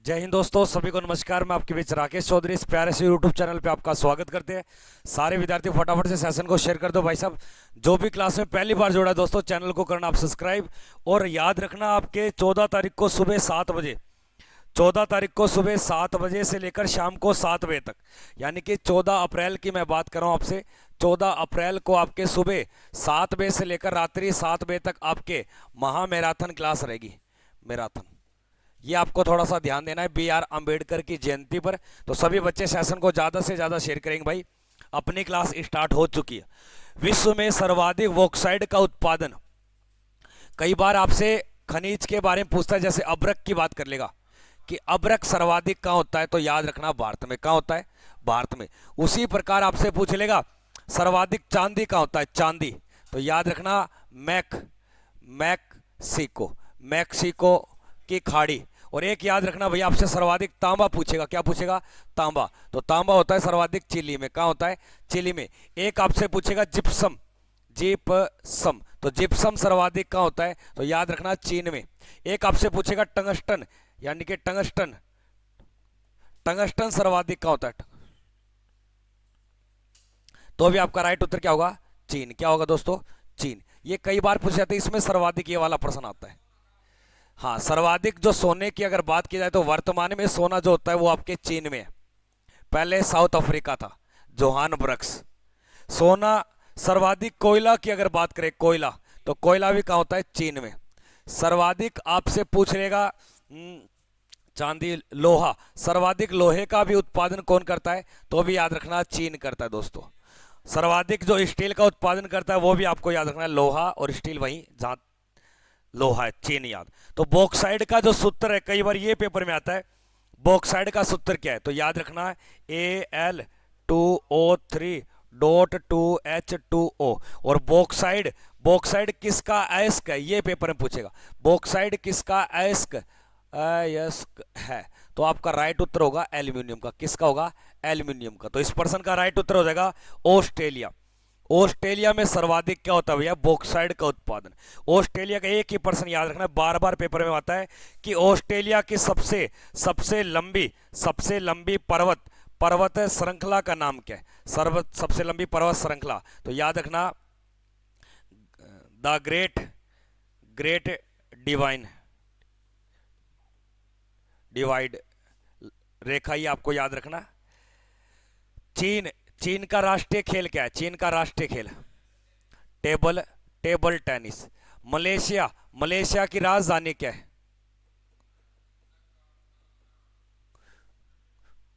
जय हिंद दोस्तों, सभी को नमस्कार। मैं आपके बीच राकेश चौधरी इस प्यारे से यूट्यूब चैनल पे आपका स्वागत करते हैं। सारे विद्यार्थी फटाफट से सेशन को शेयर कर दो भाई साहब। जो भी क्लास में पहली बार जुड़ा है दोस्तों, चैनल को करना आप सब्सक्राइब। और याद रखना, आपके 14 तारीख को सुबह 7 बजे 14 तारीख को सुबह 7 बजे से लेकर शाम को 7 बजे तक, यानी कि 14 अप्रैल की मैं बात कर रहा हूँ आपसे। 14 अप्रैल को आपके सुबह 7 बजे से लेकर रात्रि 7 बजे तक आपके महा मैराथन क्लास रहेगी। मैराथन, ये आपको थोड़ा सा ध्यान देना है बी आर अम्बेडकर की जयंती पर। तो सभी बच्चे सेशन को ज़्यादा से ज़्यादा शेयर करेंगे भाई। अपनी क्लास स्टार्ट हो चुकी है। विश्व में सर्वाधिक बॉक्साइट का उत्पादन, कई बार आपसे खनिज के बारे में पूछता है, जैसे अब्रक की बात कर लेगा कि अब्रक सर्वाधिक कहाँ होता है, तो याद रखना भारत में। कहाँ होता है? भारत में। उसी प्रकार आपसे पूछ लेगा सर्वाधिक चांदी कहाँ होता है, चांदी, तो याद रखना मैक्सिको, मैक्सिको की खाड़ी। और एक याद रखना भैया, आपसे सर्वाधिक तांबा पूछेगा। क्या पूछेगा? तांबा। तो तांबा होता है सर्वाधिक चिली में। कहाँ होता है? चिली में। एक आपसे पूछेगा जिप्सम, जिप्सम, तो जिप्सम सर्वाधिक कहाँ होता है, तो याद रखना चीन में। एक आपसे पूछेगा टंगस्टन, यानी कि टंगस्टन, टंगस्टन सर्वाधिक कहाँ होता है, तो अभी आपका राइट उत्तर क्या होगा? चीन। क्या होगा दोस्तों? चीन। ये कई बार पूछे जाते हैं, इसमें सर्वाधिक ये वाला प्रश्न आता है। हाँ, सर्वाधिक जो सोने की अगर बात की जाए तो वर्तमान में सोना जो होता है वो आपके चीन में है। पहले साउथ अफ्रीका था, जोहानबर्ग्स। सोना सर्वाधिक, कोयला की अगर बात करें, कोयला, तो कोयला भी कहाँ होता है? चीन में। सर्वाधिक आपसे पूछ लेगा चांदी, लोहा, सर्वाधिक लोहे का भी उत्पादन कौन करता है, तो भी याद रखना चीन करता है दोस्तों। सर्वाधिक जो स्टील का उत्पादन करता है वो भी आपको याद रखना है, लोहा और स्टील वहीं जहां लोहा है, चीन। याद। तो बॉक्साइड का जो सूत्र है, कई बार ये पेपर में आता है, बॉक्साइड का सूत्र क्या है, तो याद रखना है Al2O3.2H2O। और बॉक्साइड, बॉक्साइड किसका अयस्क है, ये पेपर में पूछेगा। बॉक्साइड किसका अयस्क अयस्क है, तो आपका राइट उत्तर होगा एल्यूमिनियम का। किसका होगा? एल्यूमिनियम का। तो इस पर्सन का राइट उत्तर हो जाएगा ऑस्ट्रेलिया। ऑस्ट्रेलिया में सर्वाधिक क्या होता है भैया? बॉक्साइड का उत्पादन। ऑस्ट्रेलिया का एक ही पर्सन याद रखना, बार बार पेपर में आता है कि ऑस्ट्रेलिया की सबसे लंबी पर्वत श्रृंखला का नाम क्या है? सबसे लंबी पर्वत श्रृंखला, तो याद रखना द ग्रेट डिवाइड रेखा, ही आपको याद रखना। चीन का राष्ट्रीय खेल क्या है? चीन का राष्ट्रीय खेल टेबल टेनिस। मलेशिया की राजधानी क्या है?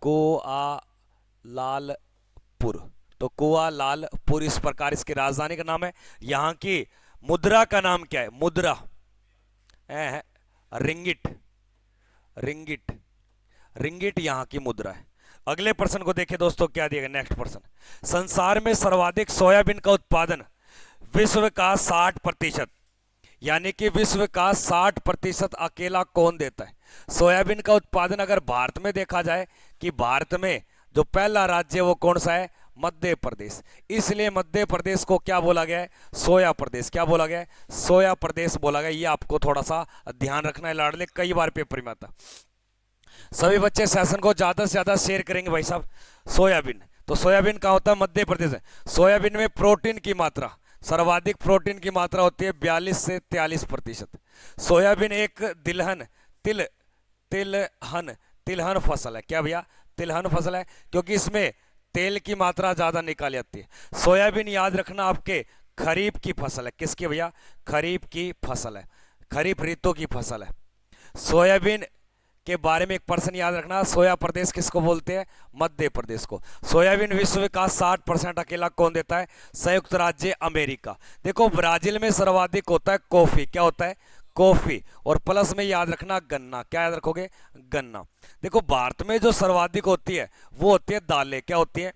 कुआलालपुर। तो कुआलालपुर इस प्रकार इसकी राजधानी का नाम है। यहां की मुद्रा का नाम क्या है? मुद्रा रिंगिट यहां की मुद्रा है। अगले प्रश्न को देखें दोस्तों, क्या दिया गया? नेक्स्ट प्रश्न, संसार में सर्वाधिक सोयाबीन का उत्पादन विश्व का 60%, यानी कि विश्व का 60% अकेला कौन देता है? सोयाबीन का उत्पादन अगर भारत में देखा जाए कि भारत में जो पहला राज्य है वो कौन सा है? मध्य प्रदेश। इसलिए मध्य प्रदेश को क्या बोला गया है? सोया प्रदेश। क्या बोला गया है? सोया प्रदेश बोला गया। ये आपको थोड़ा सा ध्यान रखना है लाडले, कई बार पेपर में आता। सभी बच्चे सेशन को ज्यादा से ज्यादा शेयर करेंगे भाई साहब। सोयाबीन, तो सोयाबीन कहाँ होता है? मध्य प्रदेश है। सोयाबीन में प्रोटीन की मात्रा, सर्वाधिक प्रोटीन की मात्रा होती है 42 से 43%। सोयाबीन एक तिलहन फसल है। क्या भैया? तिलहन फसल है, क्योंकि इसमें तेल की मात्रा ज्यादा निकाली जाती है। सोयाबीन याद रखना आपके खरीफ की फसल है। किसकी भैया? खरीफ की फसल है, खरीफ ऋतु की फसल है। सोयाबीन के बारे में एक पर्सन याद रखना, सोया प्रदेश किसको बोलते हैं? मध्य प्रदेश को। सोयाबीन विश्व का 60% अकेला कौन देता है? संयुक्त राज्य अमेरिका। देखो, ब्राजील में सर्वाधिक होता है कॉफी। क्या होता है? कॉफी। और प्लस में याद रखना गन्ना। क्या याद रखोगे? गन्ना। देखो, भारत में जो सर्वाधिक होती है वो होती है दालें। क्या होती है?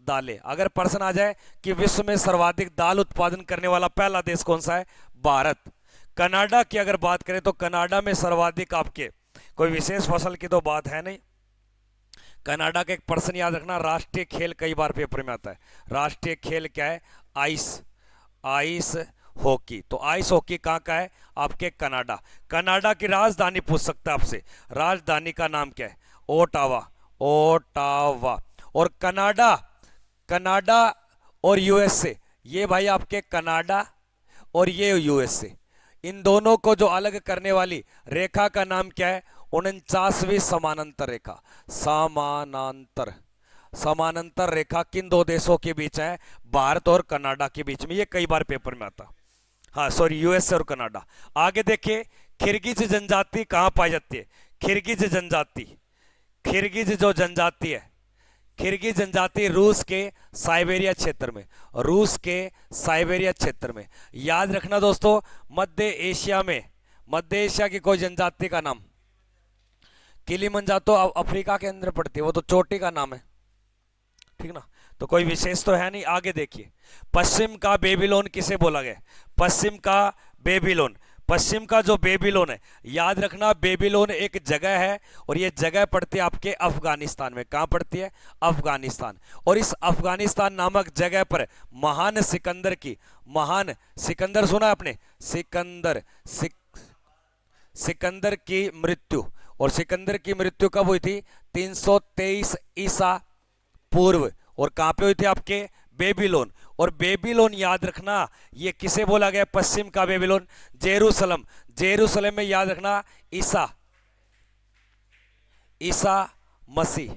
दालें। अगर प्रश्न आ जाए कि विश्व में सर्वाधिक दाल उत्पादन करने वाला पहला देश कौन सा है? भारत। कनाडा की अगर बात करें तो कनाडा में सर्वाधिक आपके, कोई विशेष फसल की तो बात है नहीं। कनाडा का एक पर्सन याद रखना, राष्ट्रीय खेल कई बार पेपर में आता है। राष्ट्रीय खेल क्या है? Ice hockey. तो आइस हॉकी कहाँ का है? आपके कनाडा। कनाडा की राजधानी पूछ सकता है आपसे, राजधानी का नाम क्या है? Ottawa, Ottawa. और कनाडा, कनाडा और यूएसए, ये भाई आपके कनाडा और ये यूएसए, इन दोनों को जो अलग करने वाली रेखा का नाम क्या है? 49वीं समानांतर रेखा। समानांतर, समानांतर रेखा किन दो देशों के बीच है? भारत और कनाडा के बीच में। ये कई बार पेपर में आता। हाँ सॉरी, यूएसए और कनाडा। आगे देखिए, किर्गिज जनजाति कहाँ पाई जाती है? किर्गिज जनजाति, किर्गिज जो जनजाति है, किर्गिज जनजाति रूस के साइबेरिया क्षेत्र में, रूस के साइबेरिया क्षेत्र में। याद रखना दोस्तों, मध्य एशिया में, मध्य एशिया की कोई जनजाति का नाम, किलिमंजारो अफ्रीका के अंदर पड़ती है, वो तो चोटी का नाम है, ठीक ना, तो कोई विशेष तो है नहीं। आगे देखिए, पश्चिम का बेबीलोन किसे बोला गया? पश्चिम का बेबीलोन, पश्चिम का जो बेबीलोन है, याद रखना बेबीलोन एक जगह है और ये जगह पड़ती है आपके अफगानिस्तान में। कहां पड़ती है? अफगानिस्तान। और इस अफगानिस्तान नामक जगह पर महान सिकंदर की, महान सिकंदर सुना आपने? सिकंदर, सिकंदर की मृत्यु। और सिकंदर की मृत्यु कब हुई थी? 323 ईसा पूर्व। और कहां पे हुई थी? आपके बेबीलोन। और बेबीलोन याद रखना, ये किसे बोला गया? पश्चिम का बेबीलोन, जेरूसलम। जेरूसलम में याद रखना ईसा, ईसा मसीह,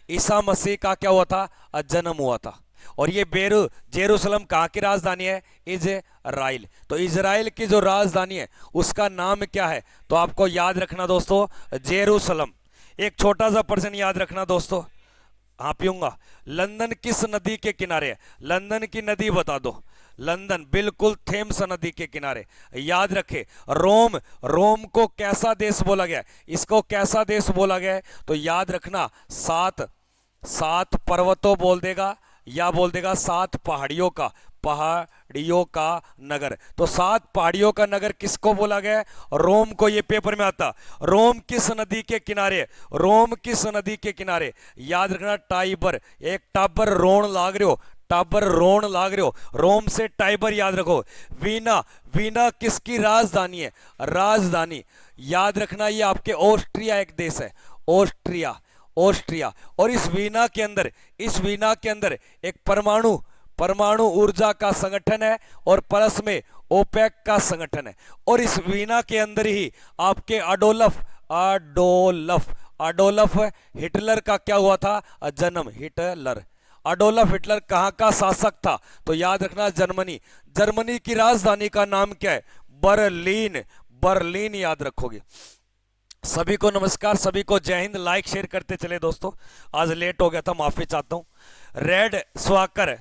ईसा मसीह का क्या हुआ था? जन्म हुआ था। और ये जेरूसलम कहाँ की राजधानी है? इजराइल। तो इजराइल की जो राजधानी है उसका नाम क्या है? तो आपको याद रखना दोस्तों, जेरूसलम। एक छोटा सा प्रश्न याद रखना दोस्तों, हाँ पीऊंगा। लंदन किस नदी के किनारे है? लंदन की नदी बता दो। लंदन बिल्कुल थेम्स नदी के किनारे। याद रखे, रोम, रोम को कैसा देश बोला गया? इसको कैसा देश बोला गया? तो याद रखना, सात पर्वतों बोल देगा या बोल देगा 7 पहाड़ियों का, पहाड़ियों का नगर। तो 7 पहाड़ियों का नगर किसको बोला गया? रोम को। ये पेपर में आता। रोम किस नदी के किनारे? रोम किस नदी के किनारे? याद रखना, टाइबर। एक टाबर रोन लाग रहे हो, टाबर रोन लाग रहे हो, रोम से टाइबर याद रखो। वीना, वीना किसकी राजधानी है? राजधानी याद रखना, ये आपके ऑस्ट्रिया एक देश है, ऑस्ट्रिया, ऑस्ट्रिया। और इस वीना के अंदर, इस वीना के अंदर एक परमाणु ऊर्जा का संगठन है और प्लस में ओपेक का संगठन है। और इस वीना के अंदर ही आपके अडोल्फ हिटलर का क्या हुआ था? जन्म। हिटलर, अडोल्फ हिटलर कहाँ का शासक था? तो याद रखना जर्मनी। जर्मनी की राजधानी का नाम क्या है? बर्लिन, बर्लिन याद रखोगे। सभी को नमस्कार, सभी को जय हिंद। लाइक शेयर करते चले दोस्तों, आज लेट हो गया था, माफी चाहता हूँ। रेड स्वाकर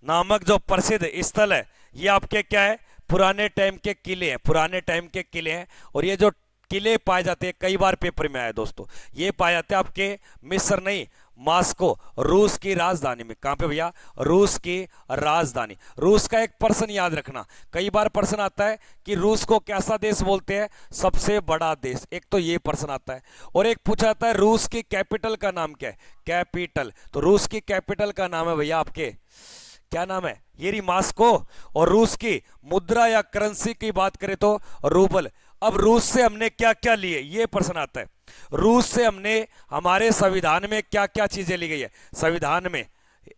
नामक जो प्रसिद्ध स्थल है, ये आपके क्या है? पुराने टाइम के किले हैं, पुराने टाइम के किले हैं। और ये जो किले पाए जाते हैं, कई बार पेपर में आए दोस्तों, ये पाए जाते हैं आपके मिस्र नहीं, मॉस्को, रूस की राजधानी में। कहां पे भैया? रूस की राजधानी। रूस का एक प्रश्न याद रखना, कई बार प्रश्न आता है कि रूस को कैसा देश बोलते हैं? सबसे बड़ा देश। एक तो ये प्रश्न आता है। और एक पूछा जाता है रूस की कैपिटल का नाम क्या है? कैपिटल। तो रूस की कैपिटल का नाम है भैया आपके, क्या नाम है? ये रही मॉस्को। और रूस की मुद्रा या करेंसी की बात करें तो रूबल। अब रूस से हमने क्या क्या लिए? ये प्रश्न आता है। रूस से हमने, हमारे संविधान में क्या क्या चीजें ली गई है? संविधान में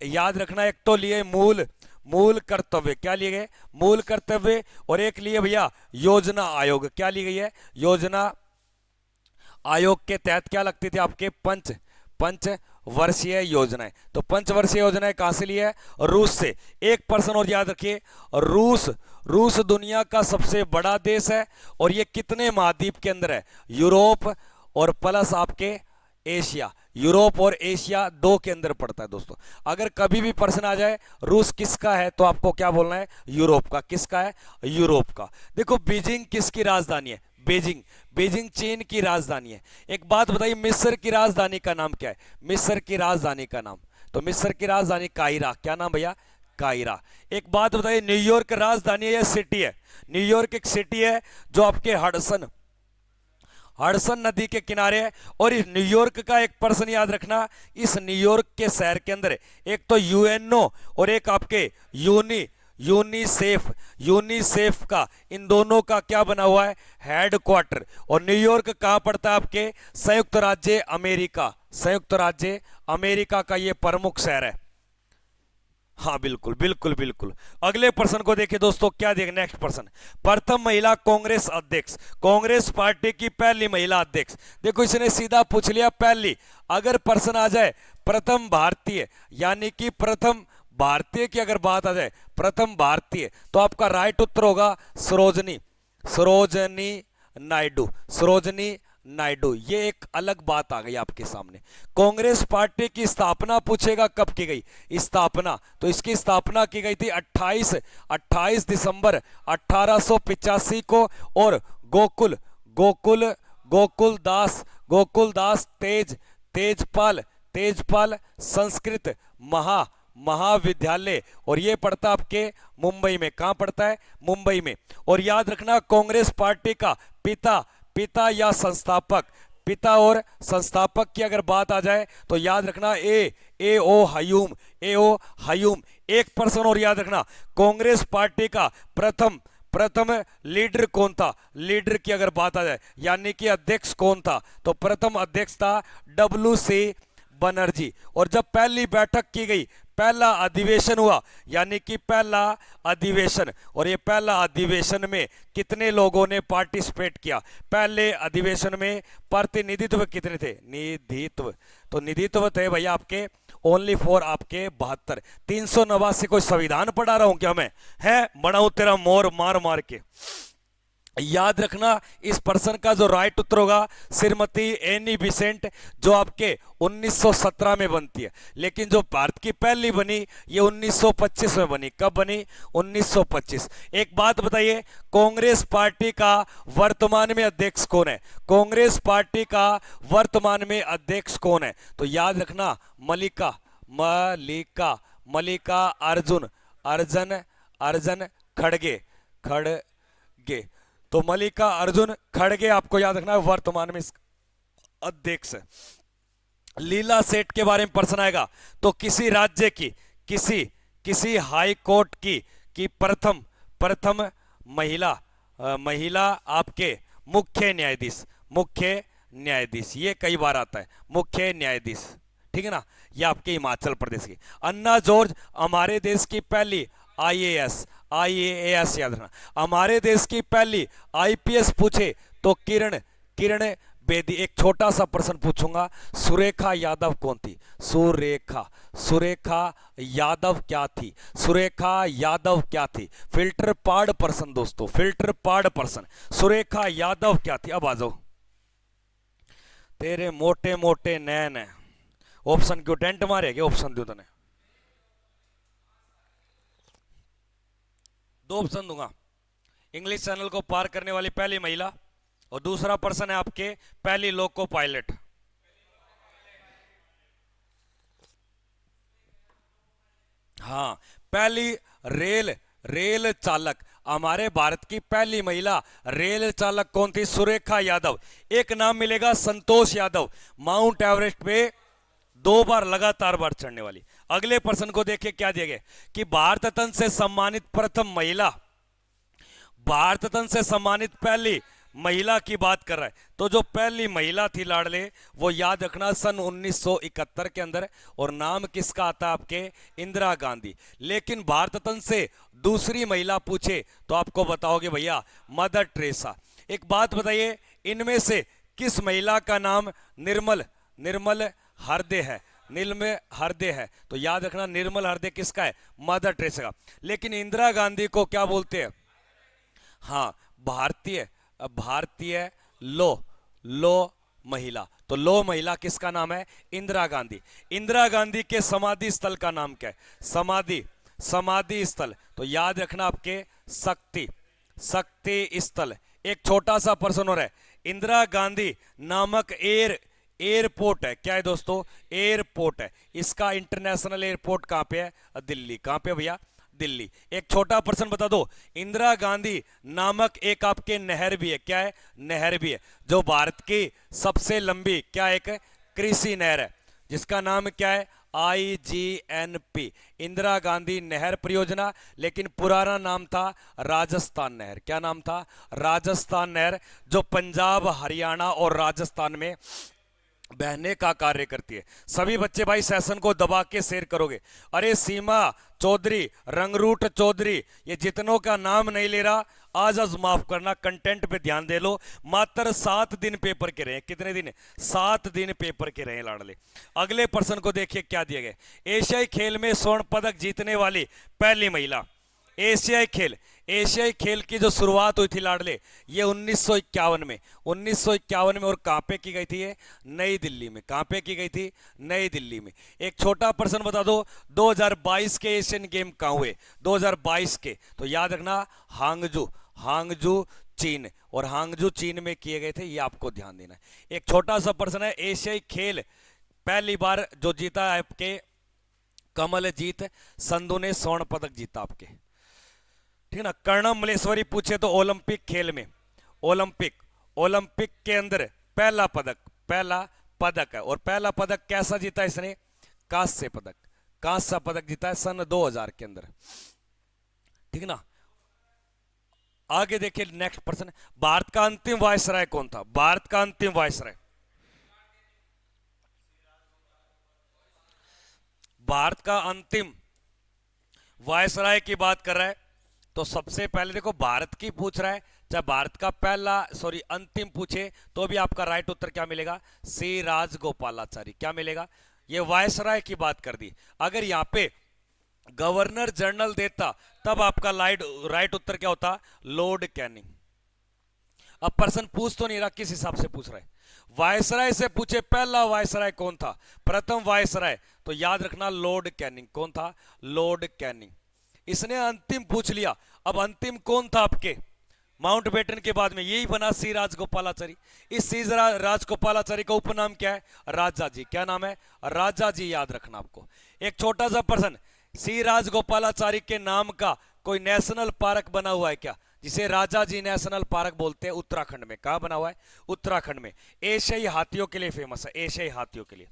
याद रखना, एक तो लिए मूल कर्तव्य। क्या लिए गए? मूल कर्तव्य। और एक लिए भैया योजना आयोग। क्या ली गई है? योजना आयोग के तहत क्या लगती थी आपके? पंचवर्षीय योजनाएं। तो पंचवर्षीय योजनाएं कहां से ली है? रूस से। एक प्रश्न और याद रखिए, रूस दुनिया का सबसे बड़ा देश है। और ये कितने महाद्वीप के अंदर है? यूरोप और प्लस आपके एशिया। यूरोप और एशिया 2 के अंदर पड़ता है दोस्तों। अगर कभी भी प्रश्न आ जाए रूस किसका है, तो आपको क्या बोलना है? यूरोप का। किसका है? यूरोप का। देखो, बीजिंग किसकी राजधानी है? बीजिंग, बीजिंग चीन की राजधानी है। एक बात बताइए, मिस्र की राजधानी का नाम क्या है? मिस्र की राजधानी का नाम, तो मिस्र की राजधानी काहिरा। क्या नाम भैया? काहिरा। एक बात बताइए, न्यूयॉर्क राजधानी है या सिटी है? न्यूयॉर्क एक सिटी है जो आपके हडसन नदी के किनारे है। और इस न्यूयॉर्क का एक प्रश्न याद रखना, इस न्यूयॉर्क के शहर के अंदर एक तो यूएनओ और एक आपके यूनिसेफ, यूनिसेफ का इन दोनों का क्या बना हुआ है, हेडक्वार्टर। और न्यूयॉर्क कहां पड़ता है आपके, संयुक्त राज्य अमेरिका, संयुक्त राज्य अमेरिका का ये प्रमुख शहर है। हाँ बिल्कुल बिल्कुल बिल्कुल। अगले प्रश्न को देखिए दोस्तों, क्या देखें नेक्स्ट प्रश्न, प्रथम महिला कांग्रेस अध्यक्ष, कांग्रेस पार्टी की पहली महिला अध्यक्ष। देखो इसने सीधा पूछ लिया पहली, अगर प्रश्न आ जाए प्रथम भारतीय, यानी कि प्रथम भारतीय की अगर बात आ जाए, प्रथम भारतीय, तो आपका राइट उत्तर होगा सरोजनी, सरोजनी नायडू, सरोजनी नायडू। ये एक अलग बात आ गई आपके सामने। कांग्रेस पार्टी की स्थापना पूछेगा कब की गई, स्थापना, तो इसकी स्थापना की गई थी 28 दिसंबर 1885 को। और गोकुल गोकुल गोकुल दास तेजपाल संस्कृत महाविद्यालय, और ये पढ़ता आपके मुंबई में। कहां पढ़ता है, मुंबई में। और याद रखना कांग्रेस पार्टी का पिता या संस्थापक, पिता और संस्थापक की अगर बात आ जाए तो याद रखना ए ओ हयूम। एक पर्सन और याद रखना, कांग्रेस पार्टी का प्रथम लीडर कौन था, लीडर की अगर बात आ जाए यानी कि अध्यक्ष कौन था, तो प्रथम अध्यक्ष था WC बनर्जी। और जब पहली बैठक की गई, पहला अधिवेशन हुआ, यानी कि पहला अधिवेशन, और ये पहला अधिवेशन में कितने लोगों ने पार्टिसिपेट किया, पहले अधिवेशन में प्रतिनिधित्व कितने थे, निधित्व, तो निधित्व थे भैया आपके ओनली फॉर आपके 72। 389 कोई संविधान पढ़ा रहा हूं क्या मैं, है बनाऊं तेरा मोर मार मार के। याद रखना इस पर्सन का जो राइट उत्तर होगा श्रीमती एनी बिसेंट, जो आपके 1917 में बनती है, लेकिन जो भारत की पहली बनी ये 1925 में बनी। कब बनी, 1925। एक बात बताइए, कांग्रेस पार्टी का वर्तमान में अध्यक्ष कौन है, कांग्रेस पार्टी का वर्तमान में अध्यक्ष कौन है, तो याद रखना मल्लिका अर्जुन खड़गे। तो मल्लिका अर्जुन खड़गे आपको याद रखना है वर्तमान में अध्यक्ष। लीला सेठ के बारे में प्रश्न आएगा, तो किसी राज्य की किसी हाई कोर्ट की प्रथम महिला आपके मुख्य न्यायाधीश, ये कई बार आता है मुख्य न्यायाधीश, ठीक है ना, ये आपके हिमाचल प्रदेश की। अन्ना जॉर्ज हमारे देश की पहली IAS याद रखना, हमारे देश की पहली IPS पूछे तो किरण बेदी। एक छोटा सा प्रश्न पूछूंगा, सुरेखा यादव कौन थी, सुरेखा यादव क्या थी, फिल्टर पार्ड पर्सन दोस्तों, फिल्टर पार्ड पर्सन, सुरेखा यादव क्या थी। अब आ जाओ, तेरे मोटे मोटे नैन है, ऑप्शन क्यों टेंट मारेगे, ऑप्शन दो तने, 2 ऑप्शन दूंगा। इंग्लिश चैनल को पार करने वाली पहली महिला, और दूसरा पर्सन है आपके पहली लोको पायलट। हाँ, पहली रेल चालक, हमारे भारत की पहली महिला रेल चालक कौन थी, सुरेखा यादव। एक नाम मिलेगा संतोष यादव, माउंट एवरेस्ट पे 2 बार लगातार बार चढ़ने वाली। अगले प्रश्न को देखिए क्या दिया गया कि भारत रत्न से सम्मानित प्रथम महिला, भारत रत्न से सम्मानित पहली महिला की बात कर रहा है, तो जो पहली महिला थी लाडले, वो याद रखना सन 1971 के अंदर, और नाम किसका आता है आपके, इंदिरा गांधी। लेकिन भारत रत्न से दूसरी महिला पूछे तो आपको बताओगे भैया मदर टेरेसा। एक बात बताइए, इनमें से किस महिला का नाम निर्मल हृदय है, तो याद रखना निर्मल हृदय किसका है, मदर टेरेसा का। लेकिन इंदिरा गांधी को क्या बोलते हैं, हाँ भारतीय लो महिला, तो लो महिला किसका नाम है, इंदिरा गांधी। इंदिरा गांधी के समाधि स्थल का नाम क्या है, समाधि स्थल, तो याद रखना आपके शक्ति स्थल। एक छोटा सा प्रश्न और है, इंदिरा गांधी नामक एयरपोर्ट है, क्या है दोस्तों, एयरपोर्ट है, इसका इंटरनेशनल एयरपोर्ट कहां पे है, दिल्ली। कहां पे भैया, दिल्ली। एक छोटा प्रश्न बता दो, इंदिरा गांधी नामक एक आपके नहर भी है, क्या है, नहर भी है, जो भारत की सबसे लंबी क्या एक कृषि नहर है, जिसका नाम क्या है, IGNP, इंदिरा गांधी नहर परियोजना, लेकिन पुराना नाम था राजस्थान नहर। क्या नाम था? राजस्थान नहर, जो पंजाब, हरियाणा और राजस्थान में बहने का कार्य करती है। सभी बच्चे भाई सेशन को दबा के शेयर करोगे। अरे सीमा चौधरी, रंगरूट चौधरी, ये जितनों का नाम नहीं ले रहा, आज माफ करना, कंटेंट पे ध्यान दे लो। मात्र 7 दिन पेपर के रहे। कितने दिन? 7 दिन पेपर के रहे लाडले। अगले प्रश्न को देखिए क्या दिया गया। एशियाई खेल में स्वर्ण पदक जीतने वाली पहली महिला। एशियाई खेल की जो शुरुआत हुई थी लाडले, ये 1951 में, 1951 में। और कहां पे की गई थी ये? नई दिल्ली में। कहां पे की गई थी? नई दिल्ली में। एक छोटा प्रश्न बता दो, 2022 के एशियन गेम कहां हुए? 2022 के, तो याद रखना हांगजू चीन, और हांगजू चीन में किए गए थे, ये आपको ध्यान देना है। एक छोटा सा प्रश्न है, एशियाई खेल पहली बार जो जीता है आपके कमलजीत संधू ने स्वर्ण पदक जीता आपके, ठीक है ना। कर्णम मलेश्वरी पूछे तो ओलंपिक खेल में, ओलंपिक के अंदर पहला पदक है। और पहला पदक कैसा जीता इसने? कांस्य पदक जीता है सन 2000 के अंदर, ठीक है ना। आगे देखिए नेक्स्ट प्रश्न, भारत का अंतिम वायसराय कौन था? भारत का अंतिम वायसराय, भारत का अंतिम वायसराय की बात कर रहा है तो सबसे पहले देखो भारत की पूछ रहा है, चाहे भारत का अंतिम पूछे तो भी आपका राइट उत्तर क्या मिलेगा? सी राजगोपालाचारी। क्या मिलेगा? ये वायसराय की बात कर दी। अगर यहां पे गवर्नर जनरल देता तब आपका राइट उत्तर क्या होता? Lord Canning. अब पर्सन पूछ तो नहीं रहा किस हिसाब से पूछ रहा है। वायसराय से पूछे पहला वायसराय कौन था, प्रथम वायसराय, तो याद रखना लॉर्ड कैनिंग। कौन था? Lord Canning. इसने अंतिम पूछ लिया, अब अंतिम कौन था आपके माउंटबेटन के बाद में? यही बना सी राजगोपालाचारी। इस सी राजगोपालाचारी का उपनाम क्या है? राजा जी। क्या नाम है? राजा जी, याद रखना आपको। एक छोटा सा प्रश्न, सी राजगोपालाचारी के नाम का कोई नेशनल पार्क बना हुआ है क्या, जिसे राजा जी नेशनल पार्क बोलते हैं? उत्तराखंड में। कहां बना हुआ है? उत्तराखंड में। एशियाई हाथियों के लिए फेमस है, एशियाई हाथियों के लिए।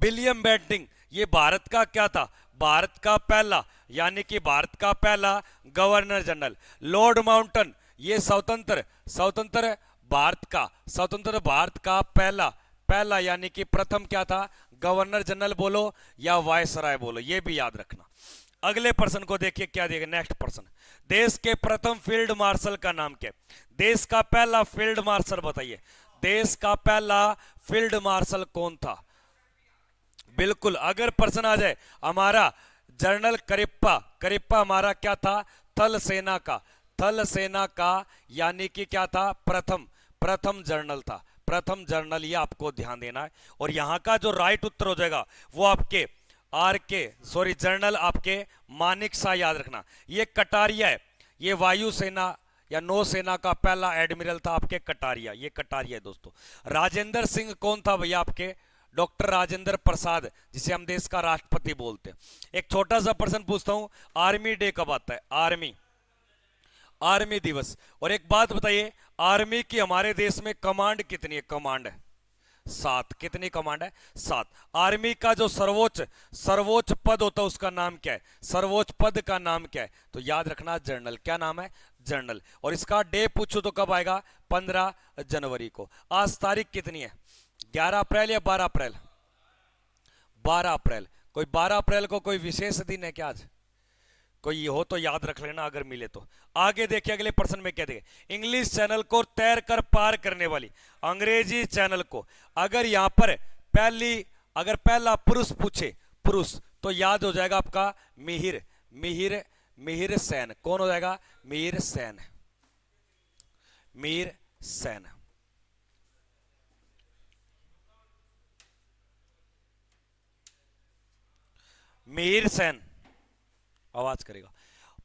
विलियम बेंटिंग, ये भारत का क्या था? भारत का पहला, यानी कि भारत का पहला गवर्नर जनरल। लॉर्ड माउंटन, ये स्वतंत्र भारत का पहला यानी कि प्रथम क्या था? गवर्नर जनरल बोलो या वायसराय बोलो, ये भी याद रखना। अगले प्रश्न को देखिए क्या देगा। नेक्स्ट प्रश्न, देश के प्रथम फील्ड मार्शल का नाम क्या है? देश का पहला फील्ड मार्शल बताइए। देश का पहला फील्ड मार्शल कौन था? बिल्कुल, अगर प्रश्न आ जाए हमारा जनरल करिप्पा हमारा क्या था? थल सेना का यानी कि क्या था? प्रथम जनरल था। प्रथम जनरल, ये आपको ध्यान देना है। और यहां का जो राइट उत्तर हो जाएगा वो आपके जनरल आपके मानिक शाह, याद रखना। ये कटारिया है, ये वायुसेना या नौसेना का पहला एडमिरल था आपके कटारिया, ये कटारिया है दोस्तों। राजेंद्र सिंह कौन था भैया आपके? डॉक्टर राजेंद्र प्रसाद, जिसे हम देश का राष्ट्रपति बोलते हैं। एक छोटा सा प्रश्न पूछता हूं, आर्मी डे कब आता है? आर्मी दिवस। और एक बात बताइए, आर्मी की हमारे देश में कमांड कितनी है? कमांड है 7। कितनी कमांड है? 7। आर्मी का जो सर्वोच्च पद होता है उसका नाम क्या है? सर्वोच्च पद का नाम क्या है? तो याद रखना जनरल। क्या नाम है? जनरल। और इसका डे पूछो तो कब आएगा? 15 जनवरी को। आज तारीख कितनी है? 11 अप्रैल या 12 अप्रैल? 12 अप्रैल। कोई 12 अप्रैल को कोई विशेष दिन है क्या आज? कोई हो तो याद रख लेना अगर मिले तो। आगे देखिए अगले प्रश्न में क्या देगा। इंग्लिश चैनल को तैर कर पार करने वाली अंग्रेजी चैनल को, अगर यहां पर पहला पुरुष पूछे, पुरुष, तो याद हो जाएगा आपका मिहिर सेन। कौन हो जाएगा? मिहिर सेन। मिहिर सेन आवाज करेगा।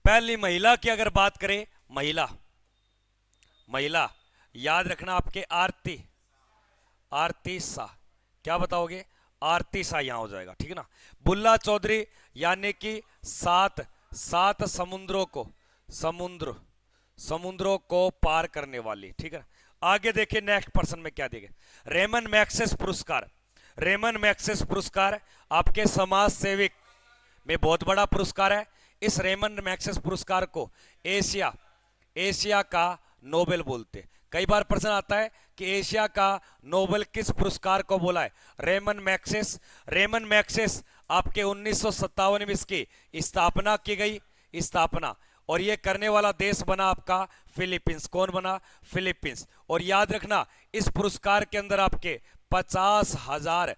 पहली महिला की अगर बात करें, महिला याद रखना आपके आरती शाह। क्या बताओगे? आरती शाह यहां हो जाएगा, ठीक है ना। बुल्ला चौधरी यानी कि 7 समुद्रों को पार करने वाली, ठीक है। आगे देखिए नेक्स्ट प्रश्न में क्या देगा। रेमन मैग्सेस पुरस्कार, रेमन मैग्सेस पुरस्कार आपके समाज सेविक में बहुत बड़ा पुरस्कार है। इस रेमन मैग्सेस पुरस्कार को एशिया का नोबेल बोलते। कई बार प्रश्न आता है कि एशिया का नोबेल किस पुरस्कार को बोला है? रेमन मैग्सेस आपके 1957 में इसकी स्थापना की गई, और ये करने वाला देश बना आपका फिलीपींस। कौन बना? फिलीपींस। और याद रखना इस पुरस्कार के अंदर आपके 50,000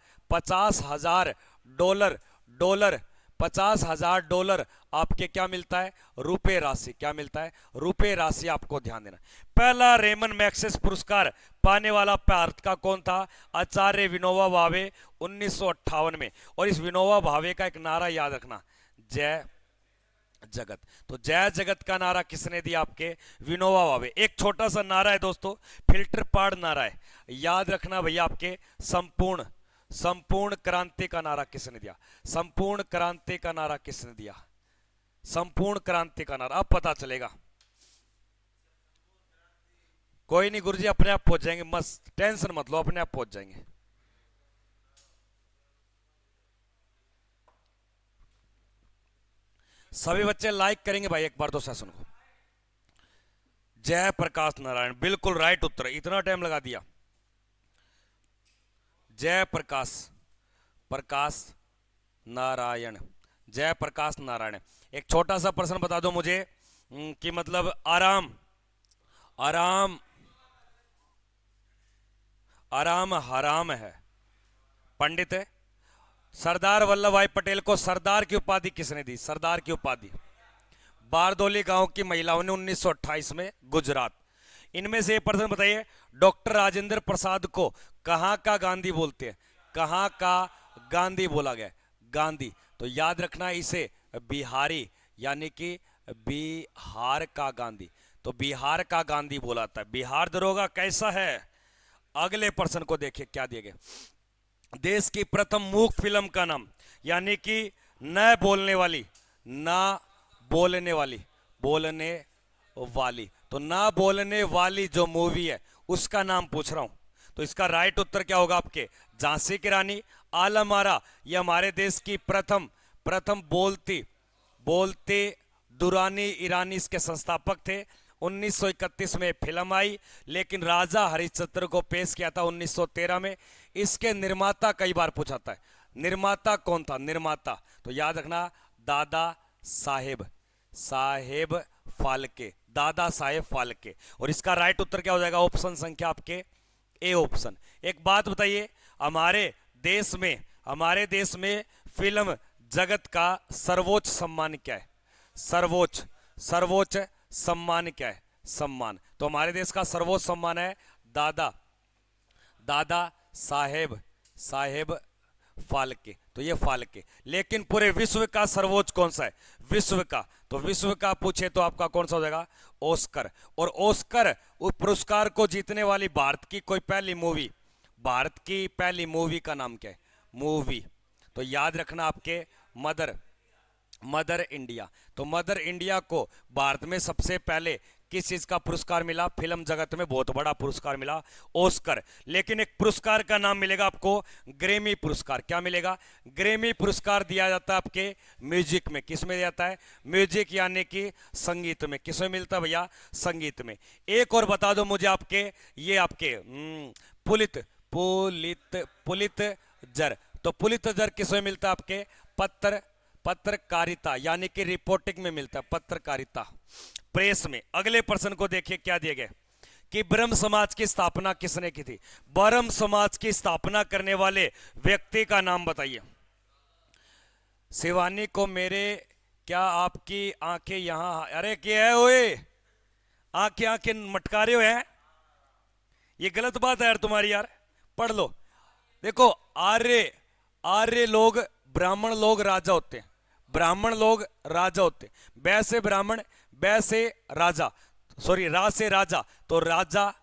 डॉलर आपके क्या मिलता है? रुपए राशि। क्या मिलता है? रुपए राशि। आपको ध्यान देना। पहला रेमन मैग्सेस पुरस्कार पाने वाला भारत का कौन था? आचार्य विनोबा भावे 1958 में। और इस विनोबा भावे का एक नारा याद रखना, जय जगत। तो जय जगत का नारा किसने दिया? आपके विनोबा भावे। एक छोटा सा नारा है दोस्तों, फिल्टर पाड़ नारा है, याद रखना भैया। आपके संपूर्ण क्रांति का नारा किसने दिया? संपूर्ण क्रांति का नारा किसने दिया? संपूर्ण क्रांति का नारा अब पता चलेगा। कोई नहीं गुरुजी, अपने आप पहुंच जाएंगे, मस्त टेंशन मत लो, अपने आप पहुंच जाएंगे। सभी बच्चे लाइक करेंगे भाई एक बार तो सेशन को। जय प्रकाश नारायण, बिल्कुल राइट उत्तर। इतना टाइम लगा दिया। जय प्रकाश नारायण, जय प्रकाश नारायण। एक छोटा सा प्रश्न बता दो मुझे कि मतलब आराम हराम है, पंडित है। सरदार वल्लभ भाई पटेल को सरदार की उपाधि किसने दी? सरदार की उपाधि बारदोली गांव की महिलाओं ने 1928 में, गुजरात। इनमें से प्रश्न बताइए, डॉक्टर राजेंद्र प्रसाद को कहां का गांधी बोलते हैं? कहां का गांधी बोला गया? गांधी। तो याद रखना इसे बिहारी, यानी कि बिहार का गांधी। तो बिहार का गांधी बोला था। बिहार दरोगा कैसा है? अगले प्रश्न को देखिए क्या दिए गए। देश की प्रथम मूक फिल्म का नाम, यानी कि न बोलने वाली, तो ना बोलने वाली जो मूवी है उसका नाम पूछ रहा हूं। तो इसका राइट उत्तर क्या होगा आपके? झांसी की रानी, आलम आरा। ये हमारे देश की प्रथम बोलती दुरानी ईरानी इसके संस्थापक थे। 1931 में फिल्म आई, लेकिन राजा हरिश्चंद्र को पेश किया था 1913 में। इसके निर्माता कई बार पूछाता है, निर्माता कौन था? निर्माता तो याद रखना दादा साहेब फाल्के, दादा साहेब फाल्के। और इसका राइट उत्तर क्या हो जाएगा? ऑप्शन संख्या आपके ए ऑप्शन। एक बात बताइए, हमारे देश में फिल्म जगत का सर्वोच्च सम्मान क्या है? सर्वोच्च सम्मान क्या है? सम्मान। तो हमारे देश का सर्वोच्च सम्मान है दादा साहेब फाल्के। तो ये फाल्के। लेकिन पूरे विश्व का सर्वोच्च कौन सा है? विश्व का पूछे तो आपका कौन सा हो जाएगा? ऑस्कर। और ऑस्कर पुरस्कार को जीतने वाली भारत की पहली मूवी का नाम क्या है? मूवी। तो याद रखना आपके मदर इंडिया। तो मदर इंडिया को भारत में सबसे पहले किस चीज का पुरस्कार मिला? फिल्म जगत में बहुत बड़ा पुरस्कार मिला, ऑस्कर। लेकिन एक पुरस्कार का नाम मिलेगा आपको, ग्रेमी पुरस्कार। क्या मिलेगा? ग्रेमी पुरस्कार दिया जाता है आपके म्यूजिक में। किस में दिया जाता है? म्यूजिक, यानी कि संगीत में। किस में मिलता है भैया? संगीत में। एक और बता दो मुझे आपके पुलित्जर। तो पुलित्जर किस में मिलता है? आपके पत्रकारिता, यानी कि रिपोर्टिंग में मिलता है, पत्रकारिता, प्रेस में। अगले प्रश्न को देखिए क्या दिए गए कि ब्रह्म समाज की स्थापना किसने की थी? ब्रह्म समाज की स्थापना करने वाले व्यक्ति का नाम बताइए। शिवानी को मेरे, क्या आपकी आंखें यहां? अरे क्या है ओए, आंखें मटकारे हुए हैं? ये गलत बात है यार तुम्हारी यार, पढ़ लो। देखो आर्य लोग, ब्राह्मण लोग राजा होते हैं, वैसे ब्राह्मण, वैसे राजा, सॉरी रा से राजा, तो राजा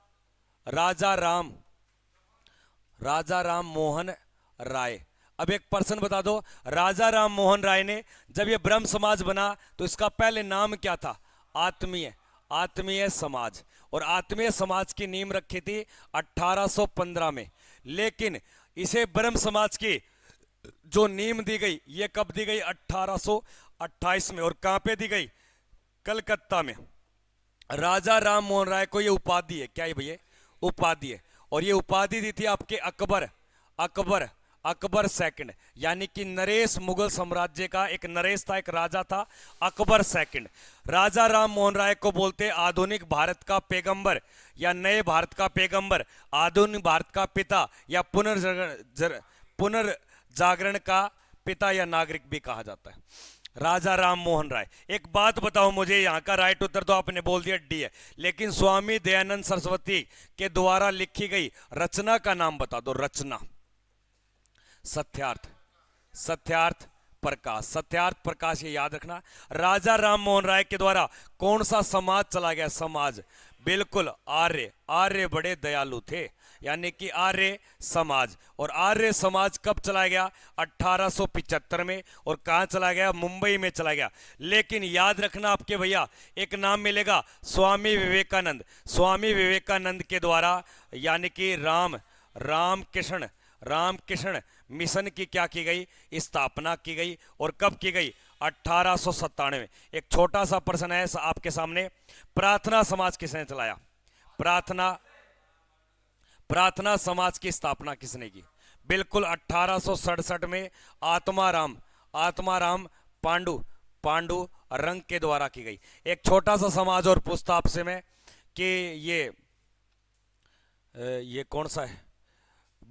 राम मोहन राय। अब एक प्रश्न बता दो, राजा राम मोहन राय ने जब ये ब्रह्म समाज बना तो इसका पहले नाम क्या था? आत्मीय समाज। और आत्मीय समाज की नींव रखी थी 1815 में। लेकिन इसे ब्रह्म समाज की जो नींव दी गई ये कब दी गई? 1828 में। और कहां पे दी गई? कलकत्ता में। राजा राम मोहन राय को ये उपाधि है, क्या है भैया? उपाधि है। और ये उपाधि दी थी आपके अकबर अकबर अकबर सेकंड, यानी कि नरेश मुगल साम्राज्य का एक नरेश था, एक राजा था, अकबर सेकंड। राजा राम मोहन राय को बोलते आधुनिक भारत का पैगंबर या नए भारत का पैगंबर, आधुनिक भारत का पिता या पुनर्जागरण का पिता या नागरिक भी कहा जाता है, राजा राम मोहन राय। एक बात बताओ मुझे, यहां का राइट उत्तर तो आपने बोल दिया डी है, लेकिन स्वामी दयानंद सरस्वती के द्वारा लिखी गई रचना का नाम बता दो। रचना। सत्यार्थ, सत्यार्थ प्रकाश, सत्यार्थ प्रकाश, ये याद रखना। राजा राम मोहन राय के द्वारा कौन सा समाज चला गया? समाज, बिल्कुल आर्य। आर्य बड़े दयालु थे, यानी कि आर्य समाज। और आर्य समाज कब चला गया? 1875 में। और कहां चला गया? मुंबई में चला गया। लेकिन याद रखना आपके भैया, एक नाम मिलेगा स्वामी विवेकानंद। स्वामी विवेकानंद के द्वारा यानी कि रामकृष्ण मिशन की क्या की गई? स्थापना की गई। और कब की गई? 1897। एक छोटा सा प्रश्न है आपके सामने, प्रार्थना समाज किसने चलाया? प्रार्थना समाज की स्थापना किसने की? बिल्कुल 1867 में आत्माराम पांडु रंग के द्वारा की गई। एक छोटा सा समाज और पूछता आपसे मैं कि ये कौन सा है?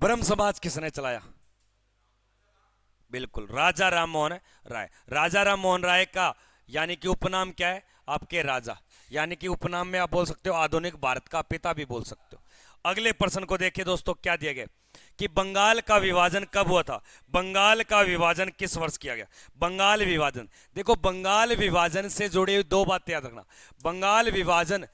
ब्रह्म समाज किसने चलाया? बिल्कुल राजा राम मोहन राय। राजा राम मोहन राय का यानी कि उपनाम क्या है? आपके राजा, यानी कि उपनाम में आप बोल सकते हो आधुनिक भारत का पिता भी बोल सकते हो। अगले प्रश्न को देखिए दोस्तों, क्या दिया गया कि बंगाल का विभाजन कब हुआ था? बंगाल का विभाजन किस वर्ष किया गया? बंगाल विभाजन, देखो बंगाल विभाजन से जुड़ी हुई दो बातें याद रखना। बंगाल विभाजन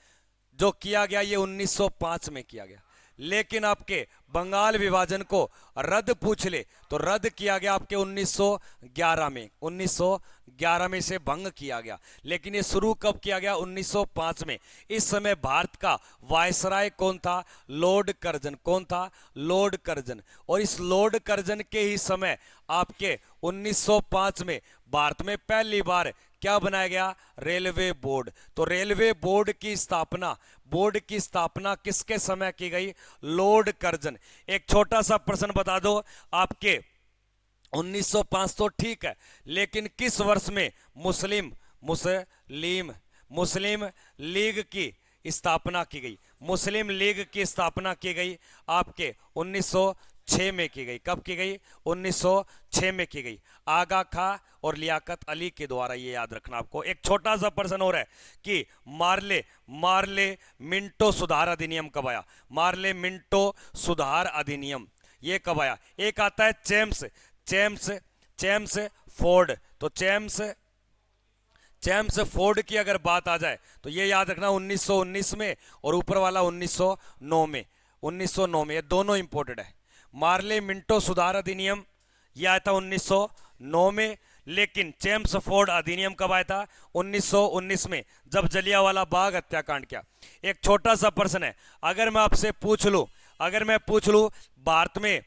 जो किया गया ये 1905 में किया गया, लेकिन आपके बंगाल विभाजन को रद्द पूछ ले तो रद्द किया गया आपके 1911 में। 1911 में से भंग किया गया, लेकिन ये शुरू कब किया गया? 1905 में। इस समय भारत का वायसराय कौन था? Lord Curzon. कौन था? Lord Curzon. और इस लॉर्ड कर्जन के ही समय आपके 1905 में भारत में पहली बार क्या बनाया गया? Railway board. तो रेलवे बोर्ड की स्थापना किसके समय की गई? Lord Curzon. एक छोटा सा प्रश्न बता दो आपके, 1905 तो ठीक है, लेकिन किस वर्ष में मुस्लिम लीग की स्थापना की गई? मुस्लिम लीग की स्थापना की गई आपके 1906 में की गई। कब की गई? 1906 में की गई, आगा खां और लियाकत अली के द्वारा। ये याद रखना आपको। एक छोटा सा प्रश्न हो रहा है कि मार्ले मिंटो सुधार अधिनियम कब आया? मार्ले मिंटो सुधार अधिनियम ये कब आया? एक आता है चेम्स फोर्ड। तो चेम्स फोर्ड की अगर बात आ जाए तो ये याद रखना 1919 में, और ऊपर वाला 1909 में। 1909 में, ये दोनों इंपोर्टेड है। मार्ले मिंटो सुधार अधिनियम यह आया था 1909 में, लेकिन चेम्स फोर्ड अधिनियम कब आया था? 1919 में, जब जलियांवाला बाग हत्याकांड किया। एक छोटा सा प्रश्न है, अगर मैं आपसे पूछ लूं भारत में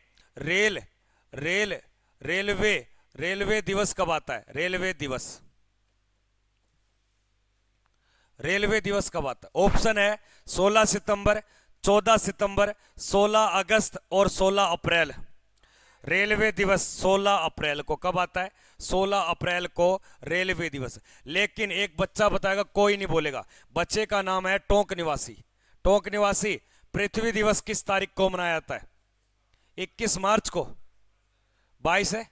रेलवे दिवस कब आता है? रेलवे दिवस कब आता है? ऑप्शन है 16 सितंबर, 14 सितंबर, 16 अगस्त और 16 अप्रैल। रेलवे दिवस 16 अप्रैल को कब आता है? 16 अप्रैल को रेलवे दिवस। लेकिन एक बच्चा बताएगा, कोई नहीं बोलेगा। बच्चे का नाम है टोंक निवासी। पृथ्वी दिवस किस तारीख को मनाया जाता है? 21 मार्च को। 22 है,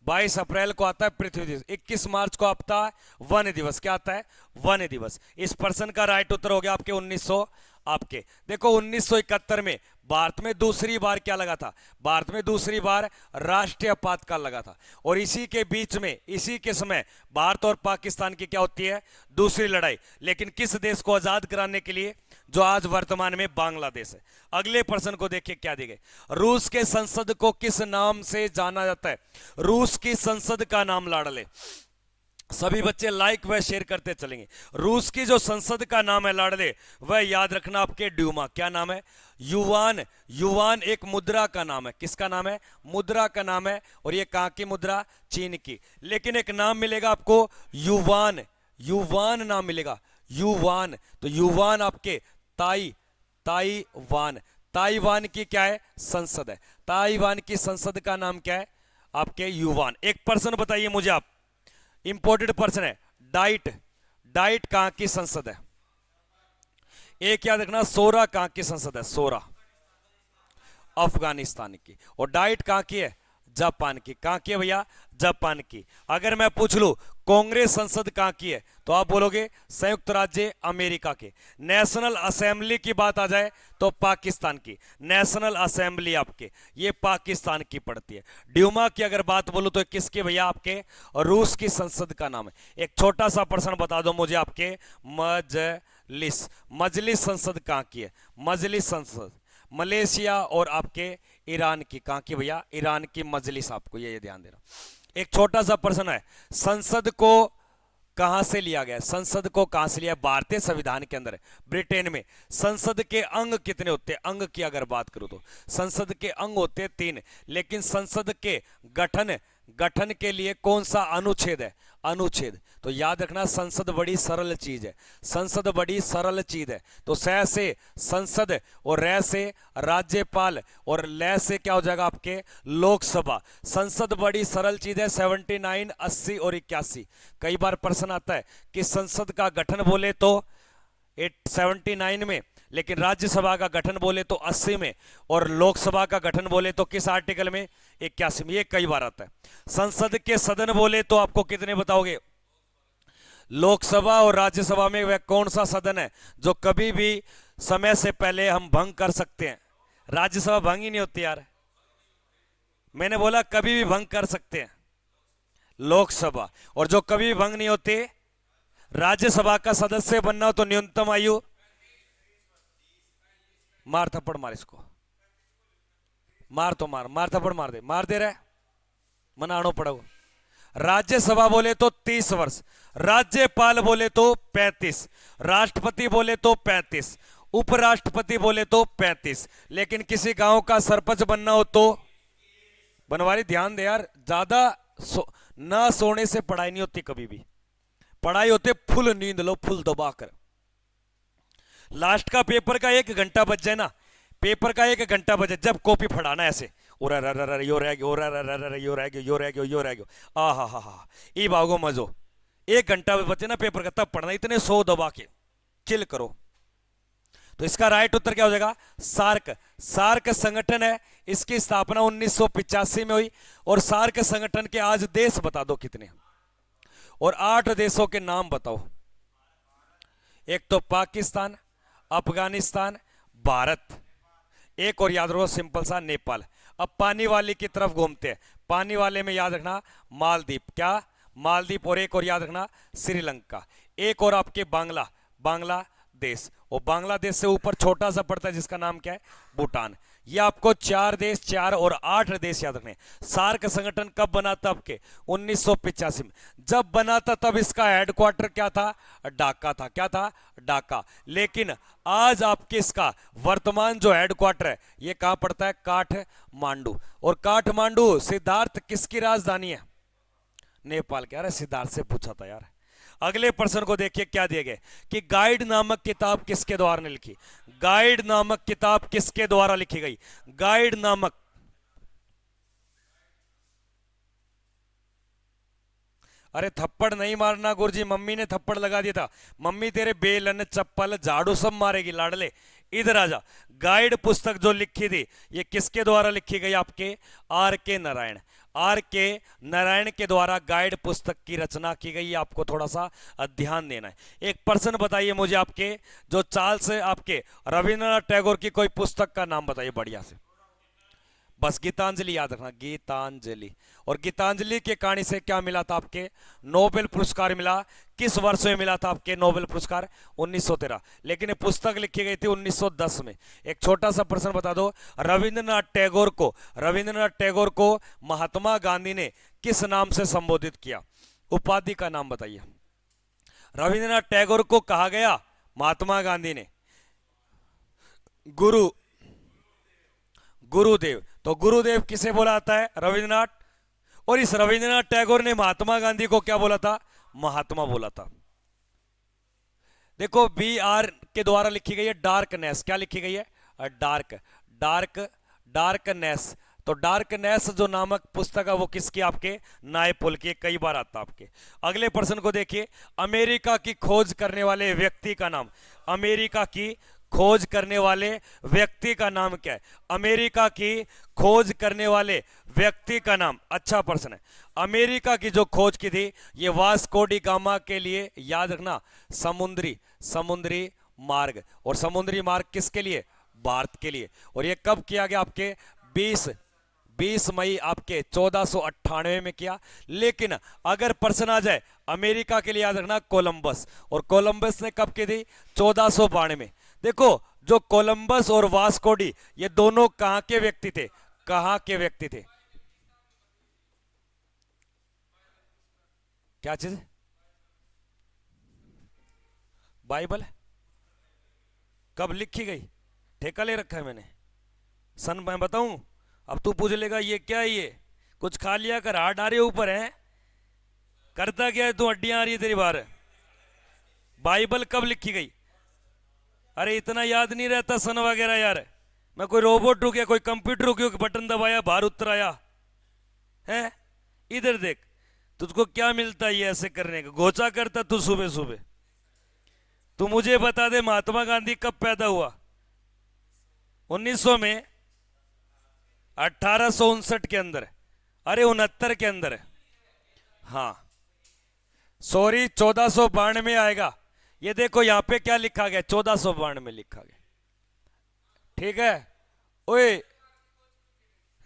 22 अप्रैल को आता है पृथ्वी दिवस। 21 मार्च को आता है वन दिवस। क्या आता है? वन दिवस। इस प्रश्न का राइट उत्तर हो गया आपके 1900। आपके देखो 1971 में भारत में दूसरी बार क्या लगा था? भारत में दूसरी बार राष्ट्रीय आपातकाल लगा था। और इसी के बीच में, इसी के समय भारत और पाकिस्तान की क्या होती है? दूसरी लड़ाई। लेकिन किस देश को आजाद कराने के लिए? जो आज वर्तमान में बांग्लादेश है। अगले प्रश्न को देखिए क्या दिए गए। रूस के संसद को किस नाम से जाना जाता है? रूस की संसद का नाम लाडले। सभी बच्चे लाइक व शेयर करते चलेंगे। रूस की जो संसद का नाम है लाडले, वह याद रखना आपके ड्यूमा। क्या नाम है? युवान। युवान एक मुद्रा का नाम है। किसका नाम है? मुद्रा का नाम है। और ये कहां की मुद्रा? चीन की। लेकिन एक नाम मिलेगा आपको युवान, युवान नाम मिलेगा, युवान। तो युवान आपके ताइवान। ताइवान की क्या है? संसद है। ताइवान की संसद का नाम क्या है? आपके युवान। एक पर्सन बताइए मुझे आप, इंपोर्टेड पर्सन है, डाइट। डाइट कहां की संसद है? एक याद रखना, सोरा कहां की संसद है? सोरा अफगानिस्तान की। और डाइट कहां की है? जापान की। कहां की है भैया? जापान की। अगर मैं पूछ लूं कांग्रेस संसद कहां की है, तो आप बोलोगे संयुक्त राज्य अमेरिका के। नेशनल असेंबली की बात आ जाए तो पाकिस्तान की। नेशनल असेंबली आपके ये पाकिस्तान की पड़ती है। ड्यूमा की अगर बात बोलूं तो किसकी भैया? आपके रूस की संसद का नाम है। एक छोटा सा प्रश्न बता दो मुझे आपके, मजलिस। मजलिस संसद कहां की है? मजलिस संसद मलेशिया और आपके ईरान की। कहां की भैया? ईरान की मजलिस। आपको ये ध्यान देना। एक छोटा सा प्रश्न है, संसद को कहां से लिया गया? संसद को कहां से लिया? भारतीय संविधान के अंदर है। ब्रिटेन में संसद के अंग कितने होते हैं? अंग की अगर बात करूं तो संसद के अंग होते हैं 3। लेकिन संसद के गठन के लिए कौन सा अनुच्छेद है? अनुच्छेद। तो याद रखना, संसद बड़ी सरल चीज है। संसद बड़ी सरल चीज है। तो स से संसद, और रे से राज्यपाल, और ल से क्या हो जाएगा आपके? लोकसभा। संसद बड़ी सरल चीज है। 79, 80 और 81। कई बार प्रश्न आता है कि संसद का गठन बोले तो 79 में, लेकिन राज्यसभा का गठन बोले तो 80 में, और लोकसभा का गठन बोले तो किस आर्टिकल में? 81 में। ये कई बार आता है। संसद के सदन बोले तो आपको कितने बताओगे? लोकसभा और राज्यसभा में वह कौन सा सदन है जो कभी भी समय से पहले हम भंग कर सकते हैं? राज्यसभा भंग ही नहीं होती यार। मैंने बोला कभी भी भंग कर सकते हैं, लोकसभा। और जो कभी भी भंग नहीं होती, राज्यसभा का सदस्य बनना हो तो न्यूनतम आयु, मार थप्पड़ मार इसको, मार तो मार, मार थप्पड़ मार दे, मार दे रहा है, मनानो पड़ो। राज्यसभा बोले तो 30 वर्ष, राज्यपाल बोले तो 35, राष्ट्रपति बोले तो 35, उपराष्ट्रपति बोले तो 35। लेकिन किसी गांव का सरपंच बनना हो तो, बनवारी ध्यान दे यार, ज्यादा ना सोने से पढ़ाई नहीं होती कभी भी। पढ़ाई होते फुल नींद लो, फुल दबाकर। लास्ट का पेपर का 1 घंटा बच जाए ना, पेपर का 1 घंटा बचे, जब कॉपी फड़ाना ऐसे, यो रह गयो, यो रह गयो, यो रह गयो, यो रह गयो, यो रह गयो, आ हा, ई भागो मजो। 1 घंटा बचे ना पेपर का, तब पढ़ना। इतने 100 दबा के चिल करो। तो इसका राइट उत्तर क्या हो जाएगा? सार्क। सार्क संगठन है, इसकी स्थापना 1985 में हुई। और सार्क संगठन के आज देश बता दो कितने, और 8 देशों के नाम बताओ। एक तो पाकिस्तान, अफगानिस्तान, भारत, एक और याद रखो सिंपल सा, नेपाल। अब पानी वाले की तरफ घूमते हैं। पानी वाले में याद रखना मालदीप। क्या? मालदीप। और एक और याद रखना श्रीलंका। एक और आपके बांग्लादेश। और बांग्लादेश से ऊपर छोटा सा पड़ता है जिसका नाम क्या है? भूटान। ये आपको 4 देश, 4 और 8 देश याद रखने। सार्क संगठन कब बना था? आपके 1985 में। जब बना था तब इसका हेडक्वार्टर क्या था? ढाका था। क्या था? ढाका। लेकिन आज आपके इसका वर्तमान जो हेडक्वार्टर है ये कहां पड़ता है? काठमांडू। और काठमांडू सिद्धार्थ किसकी राजधानी है? नेपाल के। अरे सिद्धार्थ से पूछा था यार। अगले प्रश्न को देखिए क्या दिए गए कि गाइड नामक किताब किसके द्वारा ने लिखी? गाइड नामक किताब किसके द्वारा लिखी गई? गाइड नामक, अरे थप्पड़ नहीं मारना गुरुजी, मम्मी ने थप्पड़ लगा दिया था। मम्मी तेरे बेलन, चप्पल, झाड़ू सब मारेगी लाडले। इधर आजा। गाइड पुस्तक जो लिखी थी ये किसके द्वारा लिखी गई? आपके आर के नारायण। आर के नारायण के द्वारा गाइड पुस्तक की रचना की गई। आपको थोड़ा सा ध्यान देना है। एक प्रश्न बताइए मुझे आपके, जो चार्ल्स आपके रविंद्रनाथ टैगोर की कोई पुस्तक का नाम बताइए बढ़िया से। बस गीतांजलि याद रखना, गीतांजलि। और गीतांजलि के कहानी से क्या मिला था? आपके नोबेल पुरस्कार मिला। किस वर्ष में मिला था आपके नोबेल पुरस्कार? 1913। लेकिन ये पुस्तक लिखी गई थी 1910 में। एक छोटा सा प्रश्न बता दो, रविंद्रनाथ टैगोर को महात्मा गांधी ने किस नाम से संबोधित किया? उपाधि का नाम बताइए। रविंद्रनाथ टैगोर को कहा गया महात्मा गांधी ने गुरु, गुरुदेव। तो गुरुदेव किसे बोला जाता है? रविंद्रनाथ। और इस रविंद्रनाथ टैगोर ने महात्मा गांधी को क्या बोला था? महात्मा बोला था। देखो बी आर के द्वारा लिखी गई है डार्कनेस। क्या लिखी गई है? Dark, dark, darkness. तो डार्कनेस जो नामक पुस्तक है वो किसकी? आपके नायपॉल की, कई बार आता आपके। अगले प्रश्न को देखिए, अमेरिका की खोज करने वाले व्यक्ति का नाम। अमेरिका की खोज करने वाले व्यक्ति का नाम क्या है? अमेरिका की खोज करने वाले व्यक्ति का नाम। अच्छा प्रश्न है। अमेरिका की जो खोज की थी ये वास्को डी गामा के लिए, याद रखना, समुद्री, समुद्री मार्ग। और समुद्री मार्ग किसके लिए? भारत के लिए। और ये कब किया गया? आपके 20 मई आपके 1498 में किया। लेकिन अगर प्रश्न आ जाए अमेरिका के लिए, याद रखना कोलंबस। और कोलंबस ने कब की थी? 1492 में। देखो जो कोलंबस और वास्को डी, ये दोनों कहां के व्यक्ति थे? कहां के व्यक्ति थे? क्या चीज? बाइबल। कब लिखी गई? ठेका ले रखा है मैंने। सन मैं बताऊं? अब तू पूछ लेगा ये क्या है, ये कुछ खा लिया कर, हाथ आ रहे ऊपर है, करता क्या है तू? हड्डियां आ रही है तेरी बाहर। बाइबल कब लिखी गई? अरे इतना याद नहीं रहता सन वगैरह यार। मैं कोई रोबोट हूं क्या? कोई कंप्यूटर हूं क्यों? बटन दबाया बाहर उतर आया है? इधर देख, तुझको क्या मिलता है ये ऐसे करने का? घोचा करता तू सुबह सुबह। तू मुझे बता दे महात्मा गांधी कब पैदा हुआ? 1900 में, 1859 के अंदर। अरे 69 के अंदर। हाँ सॉरी, 1492 में आएगा। ये देखो यहां पे क्या लिखा गया? 1492 में लिखा गया। ठीक है। ओए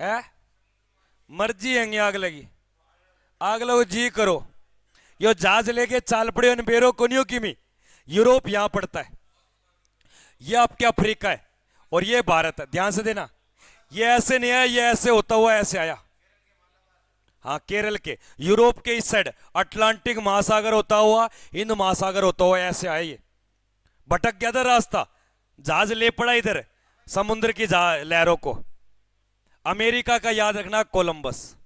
है मर्जी है, आग लगी, आग लगो जी करो। यो जहाज लेके चाल पड़े उन बेरों को नहीं किमी। यूरोप यहां पड़ता है, ये आपके अफ्रीका है और ये भारत है। ध्यान से देना, ये ऐसे नहीं आया, ये ऐसे होता हुआ ऐसे आया। हाँ केरल के, यूरोप के इस साइड अटलांटिक महासागर होता हुआ, हिंद महासागर होता हुआ ऐसे आया। ये भटक गया था रास्ता, जहाज ले पड़ा इधर समुद्र की लहरों को। अमेरिका का याद रखना कोलंबस।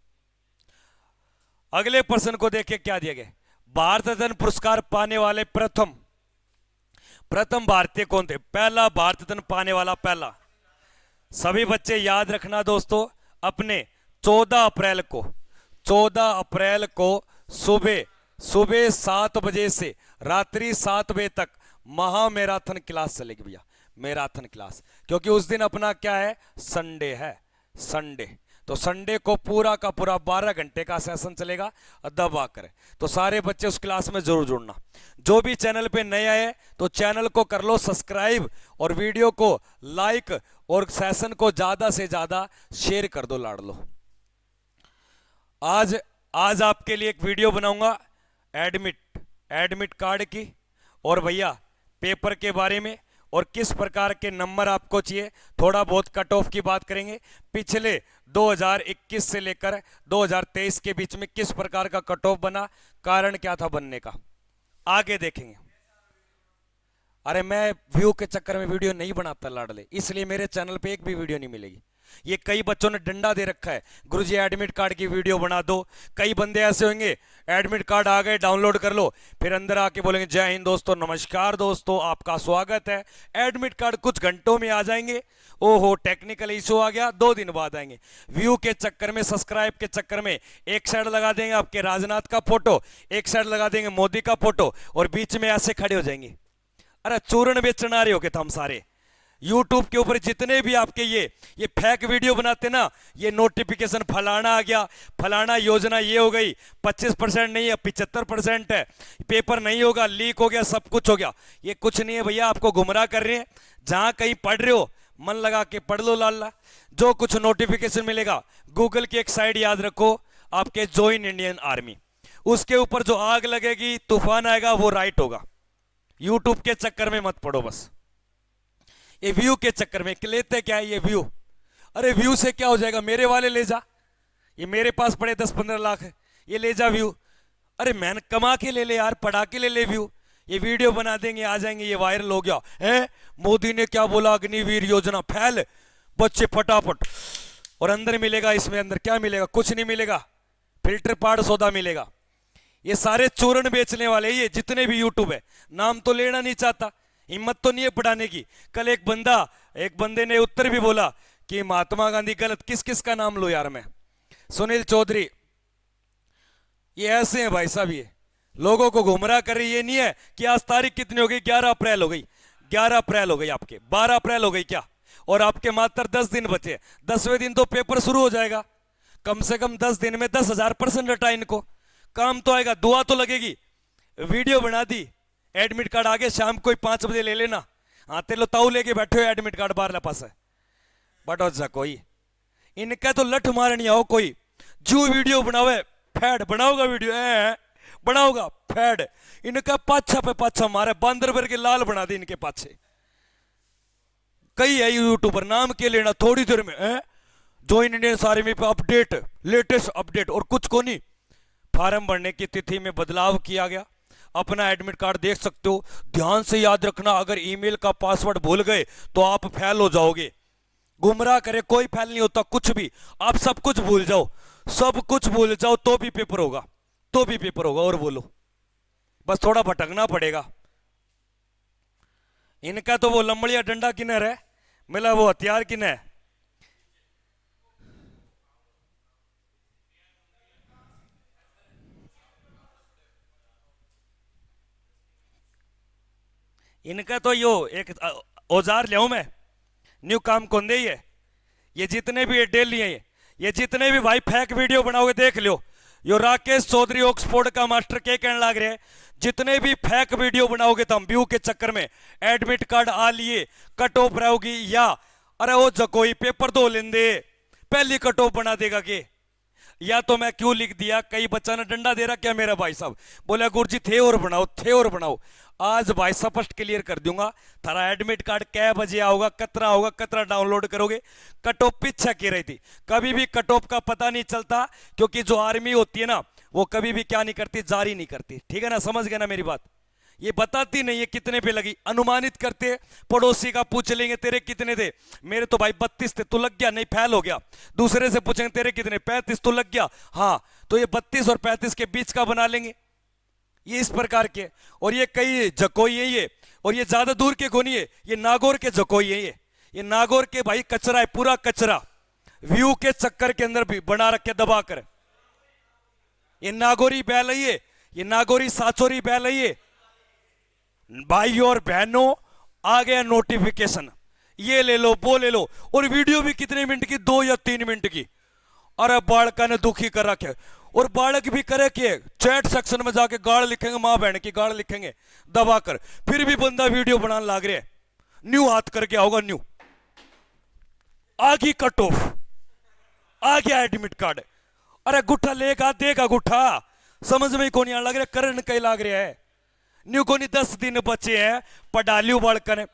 अगले प्रश्न को देखिए क्या दिया गया। भारत रत्न पुरस्कार पाने वाले प्रथम भारतीय कौन थे? पहला भारत रत्न पाने वाला पहला। सभी बच्चे याद रखना दोस्तों, अपने 14 अप्रैल को सुबह 7 बजे से रात्रि 7 बजे तक महा मैराथन क्लास चलेगी भैया, मैराथन क्लास। क्योंकि उस दिन अपना क्या है? संडे है, संडे। तो संडे को पूरा का पूरा 12 घंटे का सेशन चलेगा दबा कर। तो सारे बच्चे उस क्लास में जरूर जुड़ना। जो भी चैनल पे नए आए तो चैनल को कर लो सब्सक्राइब और वीडियो को लाइक और सेशन को ज्यादा से ज्यादा शेयर कर दो, लाड़ लो। आज आपके लिए एक वीडियो बनाऊंगा एडमिट कार्ड की और भैया पेपर के बारे में, और किस प्रकार के नंबर आपको चाहिए। थोड़ा बहुत कट ऑफ की बात करेंगे, पिछले 2021 से लेकर 2023 के बीच में किस प्रकार का कट ऑफ बना, कारण क्या था बनने का, आगे देखेंगे। अरे मैं व्यू के चक्कर में वीडियो नहीं बनाता लाडले, इसलिए मेरे चैनल पे एक भी वीडियो नहीं मिलेगी। ये कई बच्चों ने डंडा दे रखा है, गुरुजी एडमिट कार्ड की वीडियो बना दो। कई बंदे ऐसे होंगे एडमिट कार्ड आ गए डाउनलोड कर लो, फिर अंदर आके बोलेंगे जय हिंद दोस्तों, नमस्कार दोस्तों, आपका स्वागत है। एडमिट कार्ड कुछ घंटों में आ जाएंगे, ओहो टेक्निकल इशू आ गया, 2 दिन बाद आएंगे। व्यू के चक्कर में, सब्सक्राइब के चक्कर में एक साइड लगा देंगे आपके राजनाथ का फोटो, एक साइड लगा देंगे मोदी का फोटो, और बीच में ऐसे खड़े हो जाएंगे। अरे चूर्ण बेचना रहे हो कि हम सारे YouTube के ऊपर जितने भी आपके ये फेक वीडियो बनाते ना, ये नोटिफिकेशन फलाना आ गया, फलाना योजना ये हो गई, 25% नहीं है 75% है, पेपर नहीं होगा, लीक हो गया, सब कुछ हो गया। ये कुछ नहीं है भैया, आपको गुमराह कर रहे हैं। जहां कहीं पढ़ रहे हो मन लगा के पढ़ लो लाला। जो कुछ नोटिफिकेशन मिलेगा, गूगल की एक साइड याद रखो आपके ज्वाइन इंडियन आर्मी, उसके ऊपर जो आग लगेगी, तूफान आएगा, वो राइट होगा। यूट्यूब के चक्कर में मत पड़ो बस, ये व्यू के चक्कर में लेते क्या है ये व्यू। अरे व्यू से क्या हो जाएगा, मेरे वाले ले जा, ये मेरे पास पड़े 10-15 लाख है, ये ले जा व्यू। अरे मैंने कमा के ले ले यार, पढ़ा के ले ले व्यू। ये वीडियो बना देंगे, आ जाएंगे, ये वायरल हो गया है, मोदी ने क्या बोला, अग्निवीर योजना फैल, बच्चे फटाफट। और अंदर मिलेगा, इसमें अंदर क्या मिलेगा, कुछ नहीं मिलेगा, फिल्टर पाड़ सौदा मिलेगा। ये सारे चूर्ण बेचने वाले, ये जितने भी यूट्यूब है, नाम तो लेना नहीं चाहता, हिम्मत तो नहीं है पढ़ाने की। कल एक बंदे ने उत्तर भी बोला कि महात्मा गांधी गलत, किस किस का नाम लो यार मैं, सुनील चौधरी, ये ऐसे हैं भाई साहब, ये लोगों को गुमराह कर रही। ये नहीं है कि आज तारीख कितनी हो गई, 11 अप्रैल हो गई, 11 अप्रैल हो गई आपके, 12 अप्रैल हो गई क्या, और आपके मात्र 10 दिन बचे। 10वें दिन तो पेपर शुरू हो जाएगा, कम से कम 10 दिन में 10,000% रटा इनको, काम तो आएगा, दुआ तो लगेगी। वीडियो बना दी, एडमिट कार्ड आगे शाम को 5 बजे ले लेना। हाँ तेलो ताऊ लेके बैठे हो एडमिट कार्ड बाहर पास है, बट हो कोई इनका तो लठ मारनी आओ, कोई जो वीडियो बनावे फैड बनाओगा, वीडियो बनाओगा फैड, इनका पाछा पे पाछा मारे, बांदर भर के लाल बना दे इनके पाछे। कई है यूट्यूबर, नाम के लेना थोड़ी देर में ज्वाइन इंडियन आर्मी पे अपडेट, लेटेस्ट अपडेट, और कुछ को नहीं। फार्म भरने की तिथि में बदलाव किया गया, अपना एडमिट कार्ड देख सकते हो। ध्यान से याद रखना, अगर ईमेल का पासवर्ड भूल गए तो आप फेल हो जाओगे। गुमराह करे, कोई फेल नहीं होता कुछ भी, आप सब कुछ भूल जाओ, सब कुछ भूल जाओ तो भी पेपर होगा, तो भी पेपर होगा। और बोलो, बस थोड़ा भटकना पड़ेगा। इनका तो वो लंबड़िया डंडा किन्नर है, मिला वो हथियार किन्नर है। इनका तो यो एक औजार ले मैं, न्यू काम कौन दे, ये जितने भी डेली हैं, ये जितने भी भाई फेक वीडियो बनाओगे देख लो। यो राकेश चौधरी ऑक्सफोर्ड का मास्टर के कहने लग रहे हैं, जितने भी फेक वीडियो बनाओगे तो हम व्यू के चक्कर में एडमिट कार्ड आ लिए, कट ऑफ रहोगी, या अरे वो जकोई पेपर दो लेंदे पहली कट ऑफ बना देगा के, या तो मैं क्यों लिख दिया, कई बच्चा ने डंडा दे रहा क्या मेरा भाई साहब, बोला गुरुजी थे और बनाओ, थे और बनाओ। आज भाई स्पष्ट क्लियर कर दूंगा, थारा एडमिट कार्ड कै बजे आओगा, कतरा डाउनलोड करोगे। कट ऑफ पीछे की रही थी, कभी भी कट ऑफ का पता नहीं चलता, क्योंकि जो आर्मी होती है ना वो कभी भी क्या नहीं करती, जारी नहीं करती, ठीक है ना, समझ गए ना मेरी बात। ये बताती नहीं है कितने पे लगी, अनुमानित करते, पड़ोसी का पूछ लेंगे तेरे कितने थे, मेरे तो भाई 32 थे, तू लग गया नहीं फेल हो गया। दूसरे से पूछेंगे तेरे कितने, 35, तू लग गया, हाँ, तो ये 32 और 35 के बीच का बना लेंगे, ये इस प्रकार के। और ये कई जकोई है ये, और ये ज्यादा दूर के कोनी है, ये नागौर के जकोई है, ये नागौर के भाई कचरा है, पूरा कचरा, व्यू के चक्कर के अंदर भी बना रखे दबा कर। ये नागौरी बैल है, ये नागौरी साचोरी बैल है। भाई और बहनों, आ गया नोटिफिकेशन, ये ले लो वो ले लो, और वीडियो भी कितने मिनट की, 2 या 3 मिनट की। अरे बालका ने दुखी कर रखे, और बालक भी करे कि चैट सेक्शन में जाके गाड़ लिखेंगे, मां बहन की गाड़ लिखेंगे दबाकर, फिर भी बंदा वीडियो बनाने लग रहा है, न्यू हाथ करके आओगा, न्यू आ गई कट ऑफ, आ गया एडमिट कार्ड, अरे गुठा लेगा देगा गुठा, समझ में ही कौन आने लग रहा, करण कई लग रहा है, न्यू को नहीं 10 दिन बचे हैं, पढ़ालियो बालकन।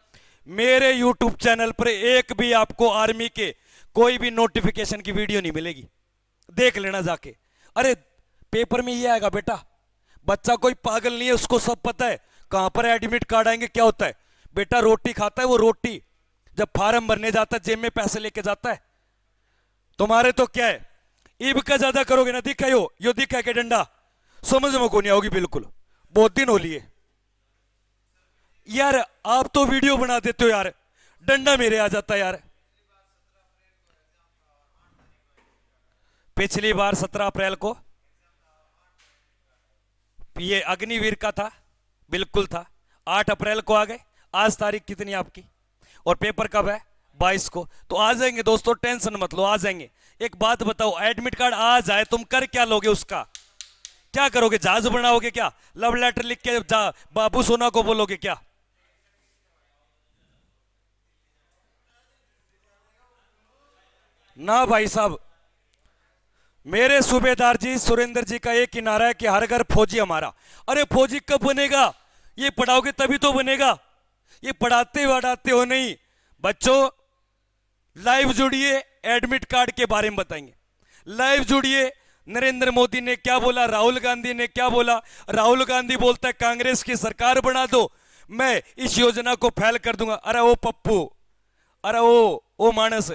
मेरे यूट्यूब चैनल पर एक भी आपको आर्मी के कोई भी नोटिफिकेशन की वीडियो नहीं मिलेगी, देख लेना जाके। अरे पेपर में ये आएगा बेटा, बच्चा कोई पागल नहीं है, उसको सब पता है कहां पर एडमिट कार्ड आएंगे, क्या होता है। बेटा रोटी खाता है, वो रोटी जब फार्म भरने जाता है जेब में पैसे लेके जाता है। तुम्हारे तो क्या है, ईब का ज्यादा करोगे ना, दिखा यो दिखा के डंडा, समझ में को नहीं आओगी बिल्कुल, बहुत दिन हो लिए यार। आप तो वीडियो बना देते हो यार, डंडा मेरे आ जाता है यार। पिछली बार 17 अप्रैल को ये अग्निवीर का था, बिल्कुल था। 8 अप्रैल को आ गए, आज तारीख कितनी आपकी, और पेपर कब है, 22 को, तो आ जाएंगे दोस्तों, टेंशन मत लो, आ जाएंगे। एक बात बताओ, एडमिट कार्ड आ जाए तुम कर क्या लोगे, उसका क्या करोगे, जहाज बनाओगे क्या, लव लेटर लिख के बाबू सोना को बोलोगे क्या। ना भाई साहब, मेरे सूबेदार जी सुरेंद्र जी का एक ही नारा है कि हर घर फौजी हमारा। अरे फौजी कब बनेगा, ये पढ़ाओगे तभी तो बनेगा, ये पढ़ाते वढ़ाते हो नहीं। बच्चों लाइव जुड़िए, एडमिट कार्ड के बारे में बताएंगे, लाइव जुड़िए, नरेंद्र मोदी ने क्या बोला, राहुल गांधी ने क्या बोला। राहुल गांधी बोलता है कांग्रेस की सरकार बना दो, मैं इस योजना को फैल कर दूंगा। अरे ओ पप्पू, अरे ओ मानस,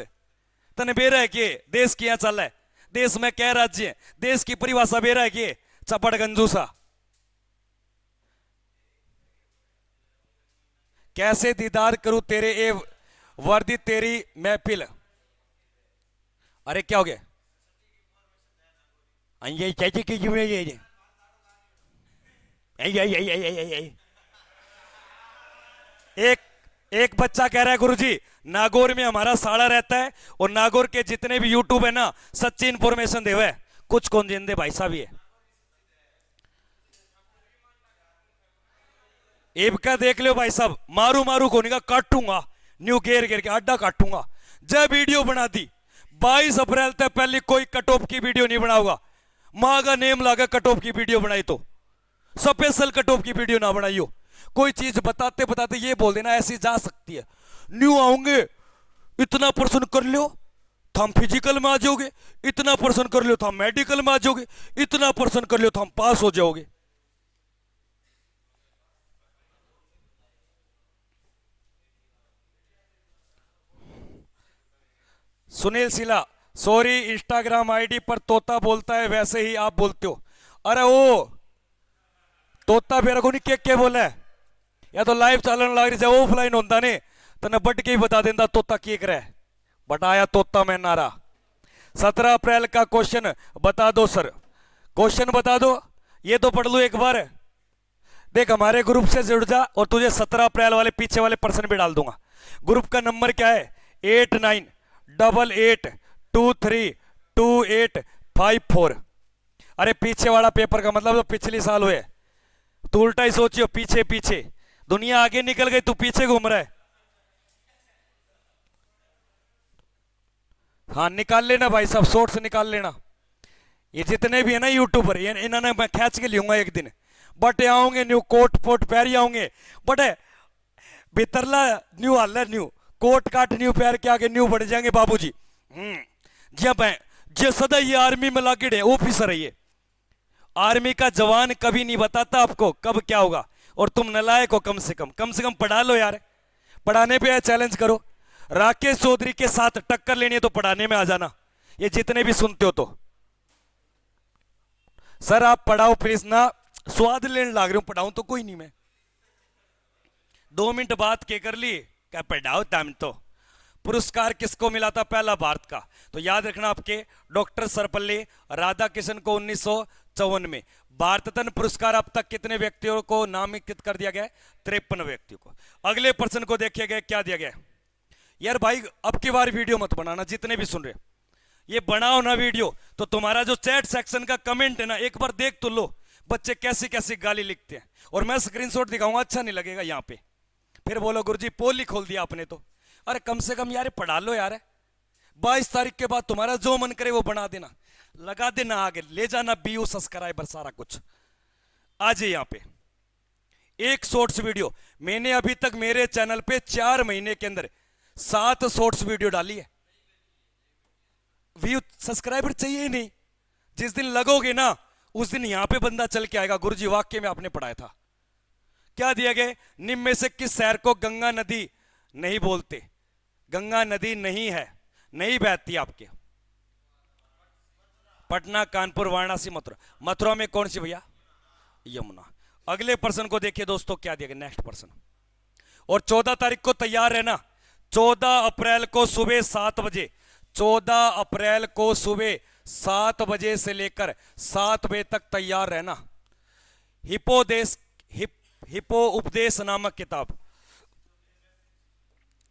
तने बेरा है कि देश क्या चल है, देश में क्या राज्य है, देश की परिभाषा बेरा है कि चपड़ गंजूसा। कैसे दीदार करूं तेरे ए वर्दी तेरी महफिल। अरे क्या हो गया, ये चाची की ये एक एक बच्चा कह रहा है गुरुजी नागौर में हमारा साड़ा रहता है और नागौर के जितने भी यूट्यूब है ना सच्ची इंफॉर्मेशन देवे, कुछ कौन जिंदे भाई साहब ये एब का देख लो भाई साहब, मारू मारू कोनी का काटूंगा, न्यू घेर घेर के अड्डा काटूंगा। जब वीडियो बना दी 22 अप्रैल तक पहले कोई कटऑफ की वीडियो नहीं बनाऊंगा। मां का नेम लागा कटऑफ की वीडियो बनाई तो स्पेशल कटऑफ की वीडियो ना बनाइयो। कोई चीज बताते बताते ये बोल देना ऐसी जा सकती है, न्यू आओगे इतना पर्सन कर लो तो हम फिजिकल में आ जाओगे, इतना पर्सन कर लो तो हम मेडिकल में आ जाओगे, इतना पर्सन कर लो तो हम पास हो जाओगे। सुनील सिला, सॉरी इंस्टाग्राम आईडी पर तोता बोलता है वैसे ही आप बोलते हो। अरे ओ तोता मेरा को नहीं के बोला है, या तो लाइव चलन लग रही है ऑफलाइन होता ने तने बट के ही बता देता तोता के करे, बट आया तोता मैं नारा। 17 अप्रैल का क्वेश्चन बता दो सर, क्वेश्चन बता दो, ये तो पढ़ लो एक बार। देख हमारे ग्रुप से जुड़ जा और तुझे 17 अप्रैल वाले पीछे वाले पर्सन भी डाल दूंगा। ग्रुप का नंबर क्या है 8988232854। अरे पीछे वाला पेपर का मतलब तो पिछले साल हुए, तू उल्टा ही सोचियो, पीछे पीछे दुनिया आगे निकल गई, तू पीछे घूम रहा है। हाँ निकाल लेना भाई साहब, शॉर्ट्स निकाल लेना। ये जितने भी है ना यूट्यूबर इन्होंने मैं खींच के लूंगा एक दिन, बट आओगे न्यू कोट पोट पैर आऊंगे, बट भीतरला न्यू हाल है, न्यू कोट काट न्यू पैर के आगे न्यू बढ़ जाएंगे बाबूजी। जब जो सदा ये आर्मी में लागे ऑफिसर है, ये आर्मी का जवान कभी नहीं बताता आपको कब क्या होगा, और तुम नलायक हो, कम से कम पढ़ा लो यार, पढ़ाने पे चैलेंज करो। राकेश चौधरी के साथ टक्कर लेनी है तो पढ़ाने में आ जाना, ये जितने भी सुनते हो तो। सर आप पढ़ाओ प्लीज ना, स्वाद लेने लाग रहे हूं, पढ़ाऊं तो कोई नहीं, मैं 2 मिनट बात के कर ली क्या पढ़ाओ टाइम तो। पुरस्कार किसको मिला था पहला भारत का, तो याद रखना आपके डॉक्टर सर्वपल्ली राधाकृष्णन को 1954 में। भारत रत्न पुरस्कार अब तक कितने व्यक्तियों को नामांकित कर दिया गया, 53 व्यक्तियों को। अगले पर्सन को देखिए गया क्या दिया गया। यार भाई अब की बार वीडियो मत बनाना, जितने भी सुन रहे ये बनाओ ना वीडियो, तो तुम्हारा जो चैट सेक्शन का कमेंट है ना एक बार देख तो लो, बच्चे कैसी कैसी गाली लिखते हैं, और मैं स्क्रीनशॉट दिखाऊंगा, अच्छा नहीं लगेगा यहाँ पे, फिर बोलो गुरुजी पोल ही खोल दिया आपने तो। अरे कम से कम यार पढ़ा लो यार, 22 तारीख के बाद तुम्हारा जो मन करे वो बना देना, लगा देना आगे, ले जाना व्यू सब्सक्राइबर सारा कुछ। आज यहाँ पे एक शॉर्ट्स वीडियो मैंने अभी तक मेरे चैनल पे 4 महीने के अंदर 7 शॉर्ट्स वीडियो डाली है। व्यू सब्सक्राइबर चाहिए ही नहीं, जिस दिन लगोगे ना उस दिन यहां पे बंदा चल के आएगा। गुरुजी वाक्य में आपने पढ़ाया था, क्या दिया गया, निम्न में से किस शहर को गंगा नदी नहीं बोलते, गंगा नदी नहीं है, नहीं बहती आपके। पटना, कानपुर, वाराणसी, मथुरा। मथुरा में कौन सी भैया, यमुना। अगले पर्सन को देखिए दोस्तों क्या दिया गया, नेक्स्ट पर्सन। और 14 तारीख को तैयार रहना, 14 अप्रैल को सुबह 7 बजे, 14 अप्रैल को सुबह 7 बजे से लेकर 7 बजे तक तैयार रहना। हिपो उपदेश नामक किताब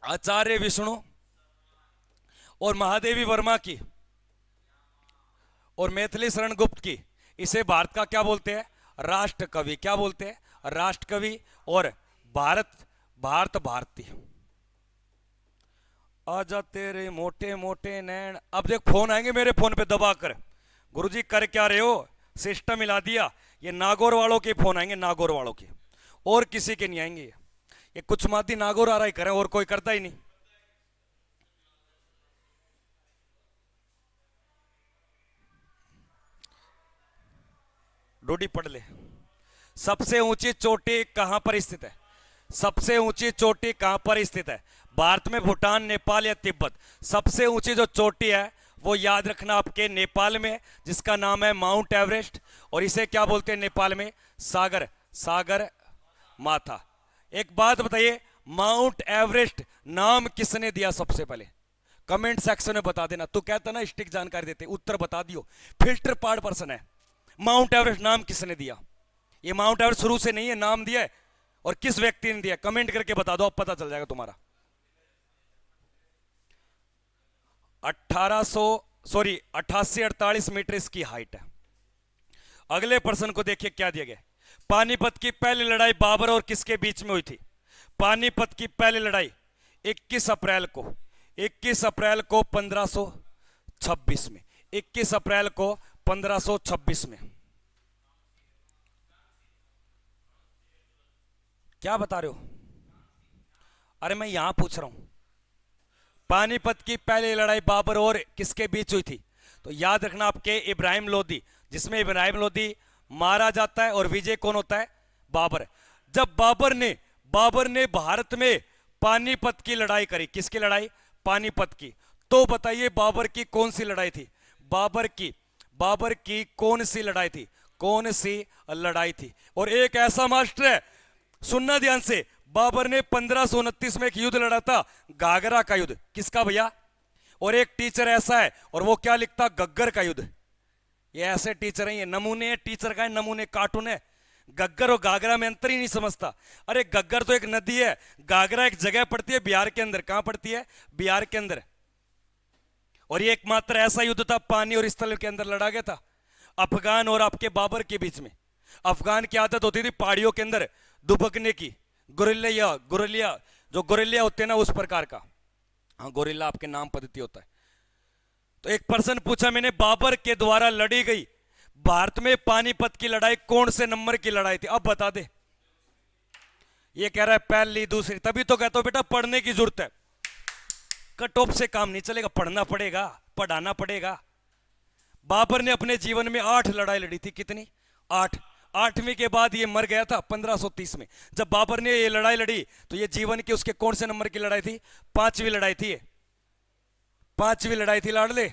आचार्य विष्णु और महादेवी वर्मा की और मैथिली शरण गुप्त की, इसे भारत का क्या बोलते हैं, राष्ट्र कवि। क्या बोलते हैं, राष्ट्र कवि। और भारत भारती। आजा तेरे मोटे मोटे नैन। अब देख फोन आएंगे मेरे फोन पे दबा कर, गुरुजी कर क्या रहे हो, सिस्टम हिला दिया। ये नागौर वालों के फोन आएंगे, नागौर वालों के, और किसी के नहीं आएंगे। ये कुछ माती नागौर आ रहा ही करें, और कोई करता ही नहीं। डोडी पढ़ ले। सबसे ऊंची चोटी कहां पर स्थित है? सबसे ऊंची चोटी कहां पर स्थित है? भारत में, भूटान, नेपाल या तिब्बत? सबसे ऊंची जो चोटी है वो याद रखना आपके नेपाल में, जिसका नाम है माउंट एवरेस्ट, और इसे क्या बोलते हैं नेपाल में? सागर, सागर माथा। एक बात बताइए, माउंट एवरेस्ट नाम किसने दिया सबसे पहले? कमेंट सेक्शन में बता देना। तू कहता ना स्टिक जानकारी देते, उत्तर बता दियो। फिल्टर पार्ट पर्सन है। माउंट एवरेस्ट नाम किसने दिया? ये माउंट एवरेस्ट शुरू से नहीं है, नाम दिया है, और किस व्यक्ति ने दिया? कमेंट करके बता दो, अब पता चल जाएगा तुम्हारा। 88 मीटर इसकी हाइट है। अगले पर्सन को देखिए क्या दिया गया। पानीपत की पहली लड़ाई बाबर और किसके बीच में हुई थी? पानीपत की पहली लड़ाई 21 अप्रैल को 1526 में। 21 अप्रैल को 1526 में। क्या बता रहे हो? अरे मैं यहां पूछ रहा हूं, पानीपत की पहली लड़ाई बाबर और किसके बीच हुई थी? तो याद रखना आपके इब्राहिम लोदी, जिसमें इब्राहिम लोदी मारा जाता है और विजय कौन होता है? बाबर। जब बाबर ने भारत में पानीपत की लड़ाई करी, किसकी लड़ाई? पानीपत की। तो बताइए बाबर की कौन सी लड़ाई थी? बाबर की कौन सी लड़ाई थी? कौन सी लड़ाई थी? और एक ऐसा मास्टर है, सुनना ध्यान से, बाबर ने 1529 में एक युद्ध लड़ा था, घाघरा का युद्ध। किसका भैया? और एक टीचर ऐसा है, और वो क्या लिखता? गग्गर का युद्ध। ये ऐसे टीचर हैं, ये नमूने हैं टीचर का, नमूने कार्टून है। गग्गर और घाघरा में अंतर ही नहीं समझता। अरे गग्गर तो एक नदी है, घाघरा एक जगह पड़ती है बिहार के अंदर। कहां पड़ती है? बिहार के अंदर। और ये एकमात्र ऐसा युद्ध था पानी और स्थल के अंदर लड़ा गया था, अफगान और आपके बाबर के बीच में। अफगान की आदत होती थी पहाड़ियों के अंदर दुबकने की, गोरिल्ला जो गोरिल्ला होते हैं ना, उस प्रकार का। हाँ, गोरिल्ला आपके नाम पद्धति होता है। तो एक पर्सन पूछा मैंने, बाबर के द्वारा लड़ी गई भारत में पानीपत की लड़ाई कौन से नंबर की लड़ाई थी? अब बता दे। ये कह रहा है पहली, दूसरी। तभी तो कहता हूं बेटा पढ़ने की जरूरत है, कट ऑफ से काम नहीं चलेगा, पढ़ना पड़ेगा, पढ़ाना पड़ेगा। बाबर ने अपने जीवन में 8 लड़ाई लड़ी थी। कितनी? 8। 8वीं के बाद ये मर गया था 1530 में। जब बाबर ने ये लड़ाई लड़ी तो ये जीवन की उसके कौन से नंबर की लड़ाई थी? 5वीं लड़ाई थी। 5वीं लड़ाई थी लाडले।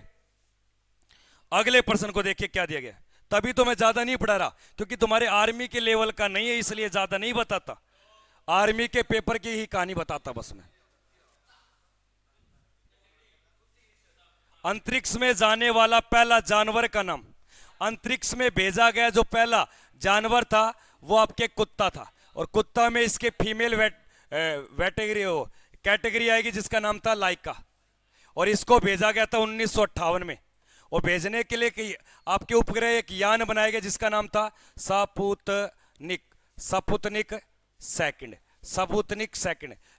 अगले पर्सन को देखिए क्या दिया गया। तभी तो मैं ज्यादा नहीं पढ़ा रहा, क्योंकि तुम्हारे आर्मी के लेवल का नहीं है, इसलिए ज्यादा नहीं बताता। आर्मी के पेपर की ही कहानी बताता बस मैं। अंतरिक्ष में जाने वाला पहला जानवर का नाम। अंतरिक्ष में भेजा गया जो पहला जानवर था वो आपके कुत्ता था, और कुत्ता में इसके फीमेल कैटेगरी आएगी जिसका नाम था लाइका, और इसको भेजा गया था 1958 में। और भेजने के लिए आपके उपग्रह एक यान बनाया गया जिसका नाम था सपुतनिक सेकंड।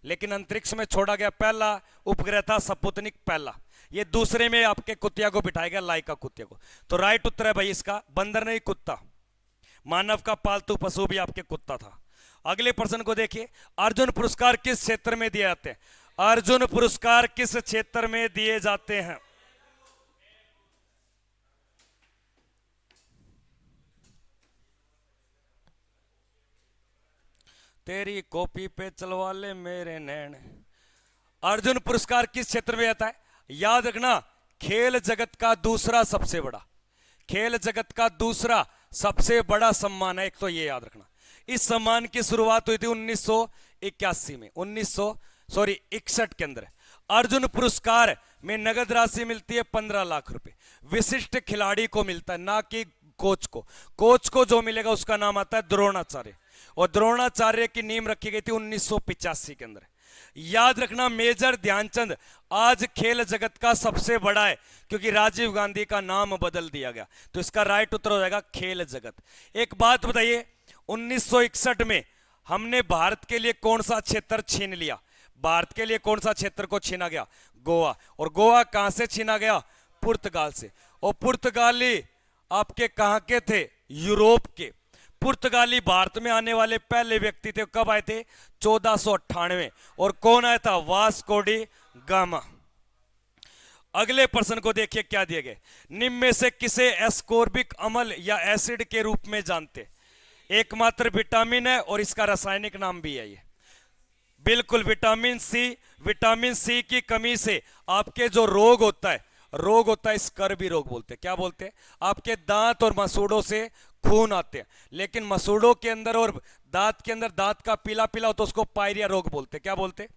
लेकिन अंतरिक्ष में छोड़ा गया पहला उपग्रह था सपुतनिक पहला। ये दूसरे में आपके कुतिया को बिठाया गया, लाइका कुतिया को। तो राइट उत्तर है भाई इसका बंदर नहीं, कुत्ता। मानव का पालतू पशु भी आपके कुत्ता था। अगले प्रश्न को देखिए, अर्जुन पुरस्कार किस क्षेत्र में दिए जाते हैं? अर्जुन पुरस्कार किस क्षेत्र में दिए जाते हैं? तेरी कॉपी पे चलवा ले मेरे नैन। अर्जुन पुरस्कार किस क्षेत्र में आता है? याद रखना, खेल जगत का दूसरा सबसे बड़ा, खेल जगत का दूसरा सबसे बड़ा सम्मान है। एक तो ये याद रखना, इस सम्मान की शुरुआत हुई थी 1981 में, 61 के अंदर। अर्जुन पुरस्कार में नगद राशि मिलती है 15 लाख रुपए, विशिष्ट खिलाड़ी को मिलता है, ना कि कोच को। कोच को जो मिलेगा उसका नाम आता है द्रोणाचार्य, और द्रोणाचार्य की नींव रखी गई थी 1985 के अंदर। याद रखना, मेजर ध्यानचंद आज खेल जगत का सबसे बड़ा है, क्योंकि राजीव गांधी का नाम बदल दिया गया। तो इसका राइट उत्तर हो जाएगा खेल जगत। एक बात बताइए, 1961 में हमने भारत के लिए कौन सा क्षेत्र छीन लिया? भारत के लिए कौन सा क्षेत्र को छीना गया? गोवा। और गोवा कहां से छीना गया? पुर्तगाल से। और पुर्तगाली आपके कहां के थे? यूरोप के। पुर्तगाली भारत में आने वाले पहले व्यक्ति थे। कब आए थे? 1498। और कौन आया था? Vasco D gamma. अगले प्रश्न को देखिए क्या दिए गए। निम्न में से किसे एस्कोर्बिक अम्ल या एसिड के रूप में जानते? एकमात्र विटामिन है और इसका रासायनिक नाम भी है ये। बिल्कुल विटामिन सी। विटामिन सी की कमी से आपके जो रोग होता है स्कर्वी रोग बोलते हैं। क्या बोलते हैं? आपके दांत और मसूड़ों से खून आते हैं, लेकिन मसूड़ों के अंदर और दांत के अंदर दांत का पीला पीला होता है, उसको पायरिया रोग बोलते हैं। क्या बोलते?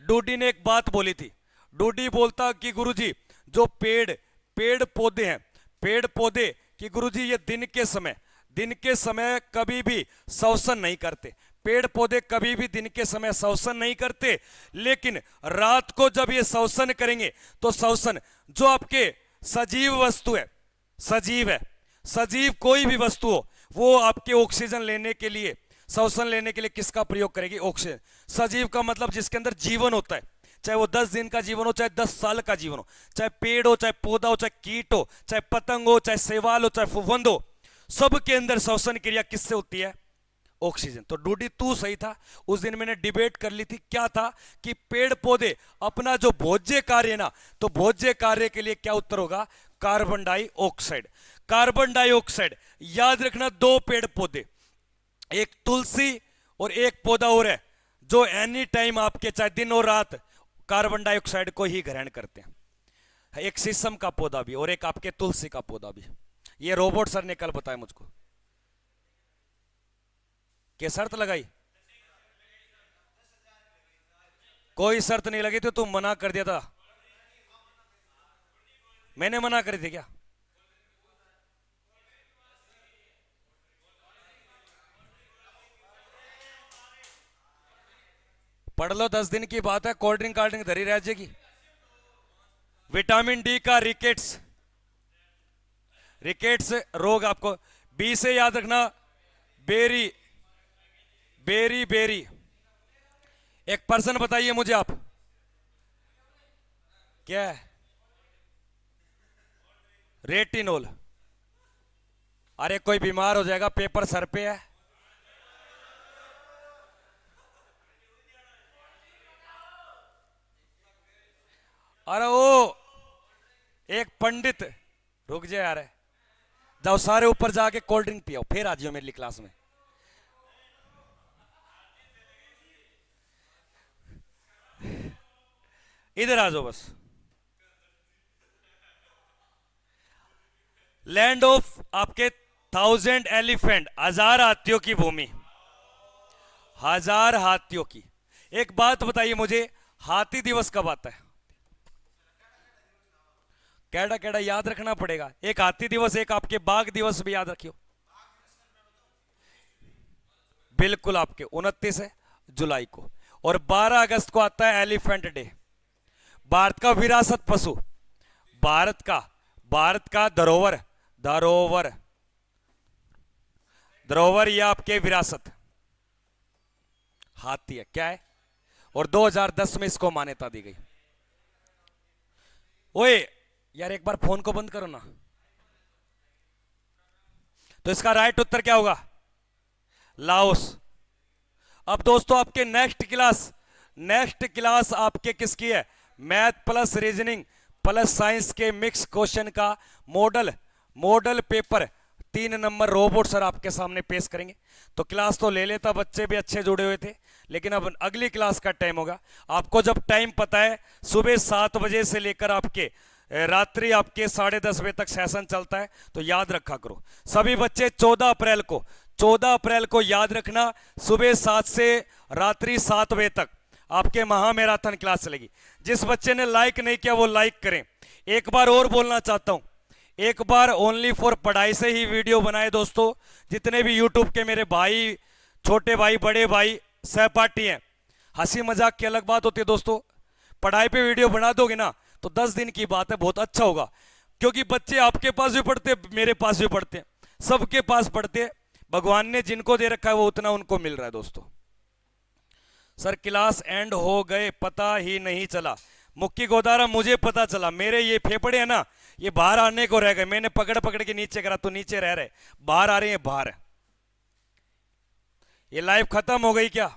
डूडी ने एक बात बोली थी। डूडी बोलता कि गुरुजी जो पेड़ पौधे हैं, पेड़ पौधे कि गुरुजी ये दिन के समय कभी भी श्वसन नहीं करते। पेड़ पौधे कभी भी दिन के समय श्वसन नहीं करते, लेकिन रात को जब ये श्वसन करेंगे तो श्वसन जो आपके सजीव वस्तु है, सजीव कोई भी वस्तु हो, वो आपके ऑक्सीजन लेने के लिए, श्वसन लेने के लिए किसका प्रयोग करेगी? ऑक्सीजन। सजीव का मतलब जिसके अंदर जीवन होता है, चाहे वो 10 दिन का जीवन हो, चाहे 10 साल का जीवन हो, चाहे पेड़ हो, चाहे पौधा हो, चाहे कीट हो, चाहे पतंग हो, चाहे शैवाल हो, चाहे फफूंद हो, सबके अंदर श्वसन क्रिया किससे होती है? ऑक्सीजन। तो डूडी तू सही था। उस दिन मैंने डिबेट कर ली थी, क्या था कि पेड़ पौधे अपना जो भोज्य कार्य ना, तो भोज्य कार्य के लिए क्या उत्तर होगा? Carbon dioxide. कार्बन डाइऑक्साइड याद रखना। 2 पेड़ पौधे, एक तुलसी और एक पौधा और है, जो एनी टाइम आपके चाहे दिन और रात कार्बन डाइऑक्साइड को ही ग्रहण करते हैं। एक शीशम का पौधा भी और एक आपके तुलसी का पौधा भी। ये रोबोट सर ने कल बताया मुझको। क्या शर्त लगाई? कोई शर्त नहीं लगी थी, तुम मना कर दिया था। मैंने मना कर दी क्या? पढ़ लो, 10 दिन की बात है। कोल्ड ड्रिंक धरी रह जाएगी। विटामिन डी का रिकेट्स रोग आपको बी से याद रखना। बेरी। एक पर्सन बताइए मुझे आप, क्या है? रेटिनोल। अरे कोई बीमार हो जाएगा, पेपर सर पे है। अरे वो एक पंडित, रुक जाए यार, जाओ सारे ऊपर जाके कोल्ड ड्रिंक पियो, फिर आ जाओ मेरी क्लास में। इधर आ जाओ बस। लैंड ऑफ आपके 1000 एलिफेंट, 1000 हाथियों की भूमि, 1000 हाथियों की। एक बात बताइए मुझे, हाथी दिवस कब आता है? कैडा कैडा याद रखना पड़ेगा। एक हाथी दिवस, एक आपके बाघ दिवस भी याद रखियो। बिल्कुल आपके 29 है जुलाई को, और 12 अगस्त को आता है एलिफेंट डे। भारत का विरासत पशु, भारत का धरोहर या आपके विरासत हाथी है। क्या है? और 2010 में इसको मान्यता दी गई। ओए यार, एक बार फोन को बंद करो ना। तो इसका राइट उत्तर क्या होगा? लाओस। अब दोस्तों आपके नेक्स्ट क्लास आपके किसकी है? Math plus reasoning plus science के मिक्स क्वेश्चन का model paper 3 number robot sir आपके सामने पेश करेंगे। तो क्लास तो ले लेता, बच्चे भी अच्छे जुड़े हुए थे, लेकिन अब अगली क्लास का टाइम होगा। आपको जब टाइम पता है, सुबह 7 बजे से लेकर आपके रात्रि आपके 10:30 बजे तक सेशन चलता है, तो याद रखा करो सभी बच्चे। 14 अप्रैल को याद रखना, सुबह 7 से रात्रि 7 बजे तक आपके महा मैराथन क्लास चलेगी। जिस बच्चे ने लाइक नहीं किया वो लाइक करें। एक बार और बोलना चाहता हूं, एक बार ओनली फॉर पढ़ाई से ही वीडियो बनाए दोस्तों। जितने भी यूट्यूब के मेरे भाई, छोटे भाई, बड़े भाई, सहपाठी हैं, हंसी मजाक की अलग बात होती है दोस्तों। पढ़ाई पे वीडियो बना दोगे ना तो 10 दिन की बात है, बहुत अच्छा होगा। क्योंकि बच्चे आपके पास भी पढ़ते, मेरे पास भी पढ़ते, सबके पास पढ़ते। भगवान ने जिनको दे रखा है वो उतना उनको मिल रहा है दोस्तों। सर क्लास एंड हो गए, पता ही नहीं चला। मुक्की गोदारा मुझे पता चला, मेरे ये फेफड़े हैं ना, ये बाहर आने को रह गए। मैंने पकड़ के नीचे करा तो नीचे रह रहे, बाहर आ रहे हैं बाहर। ये लाइफ खत्म हो गई क्या?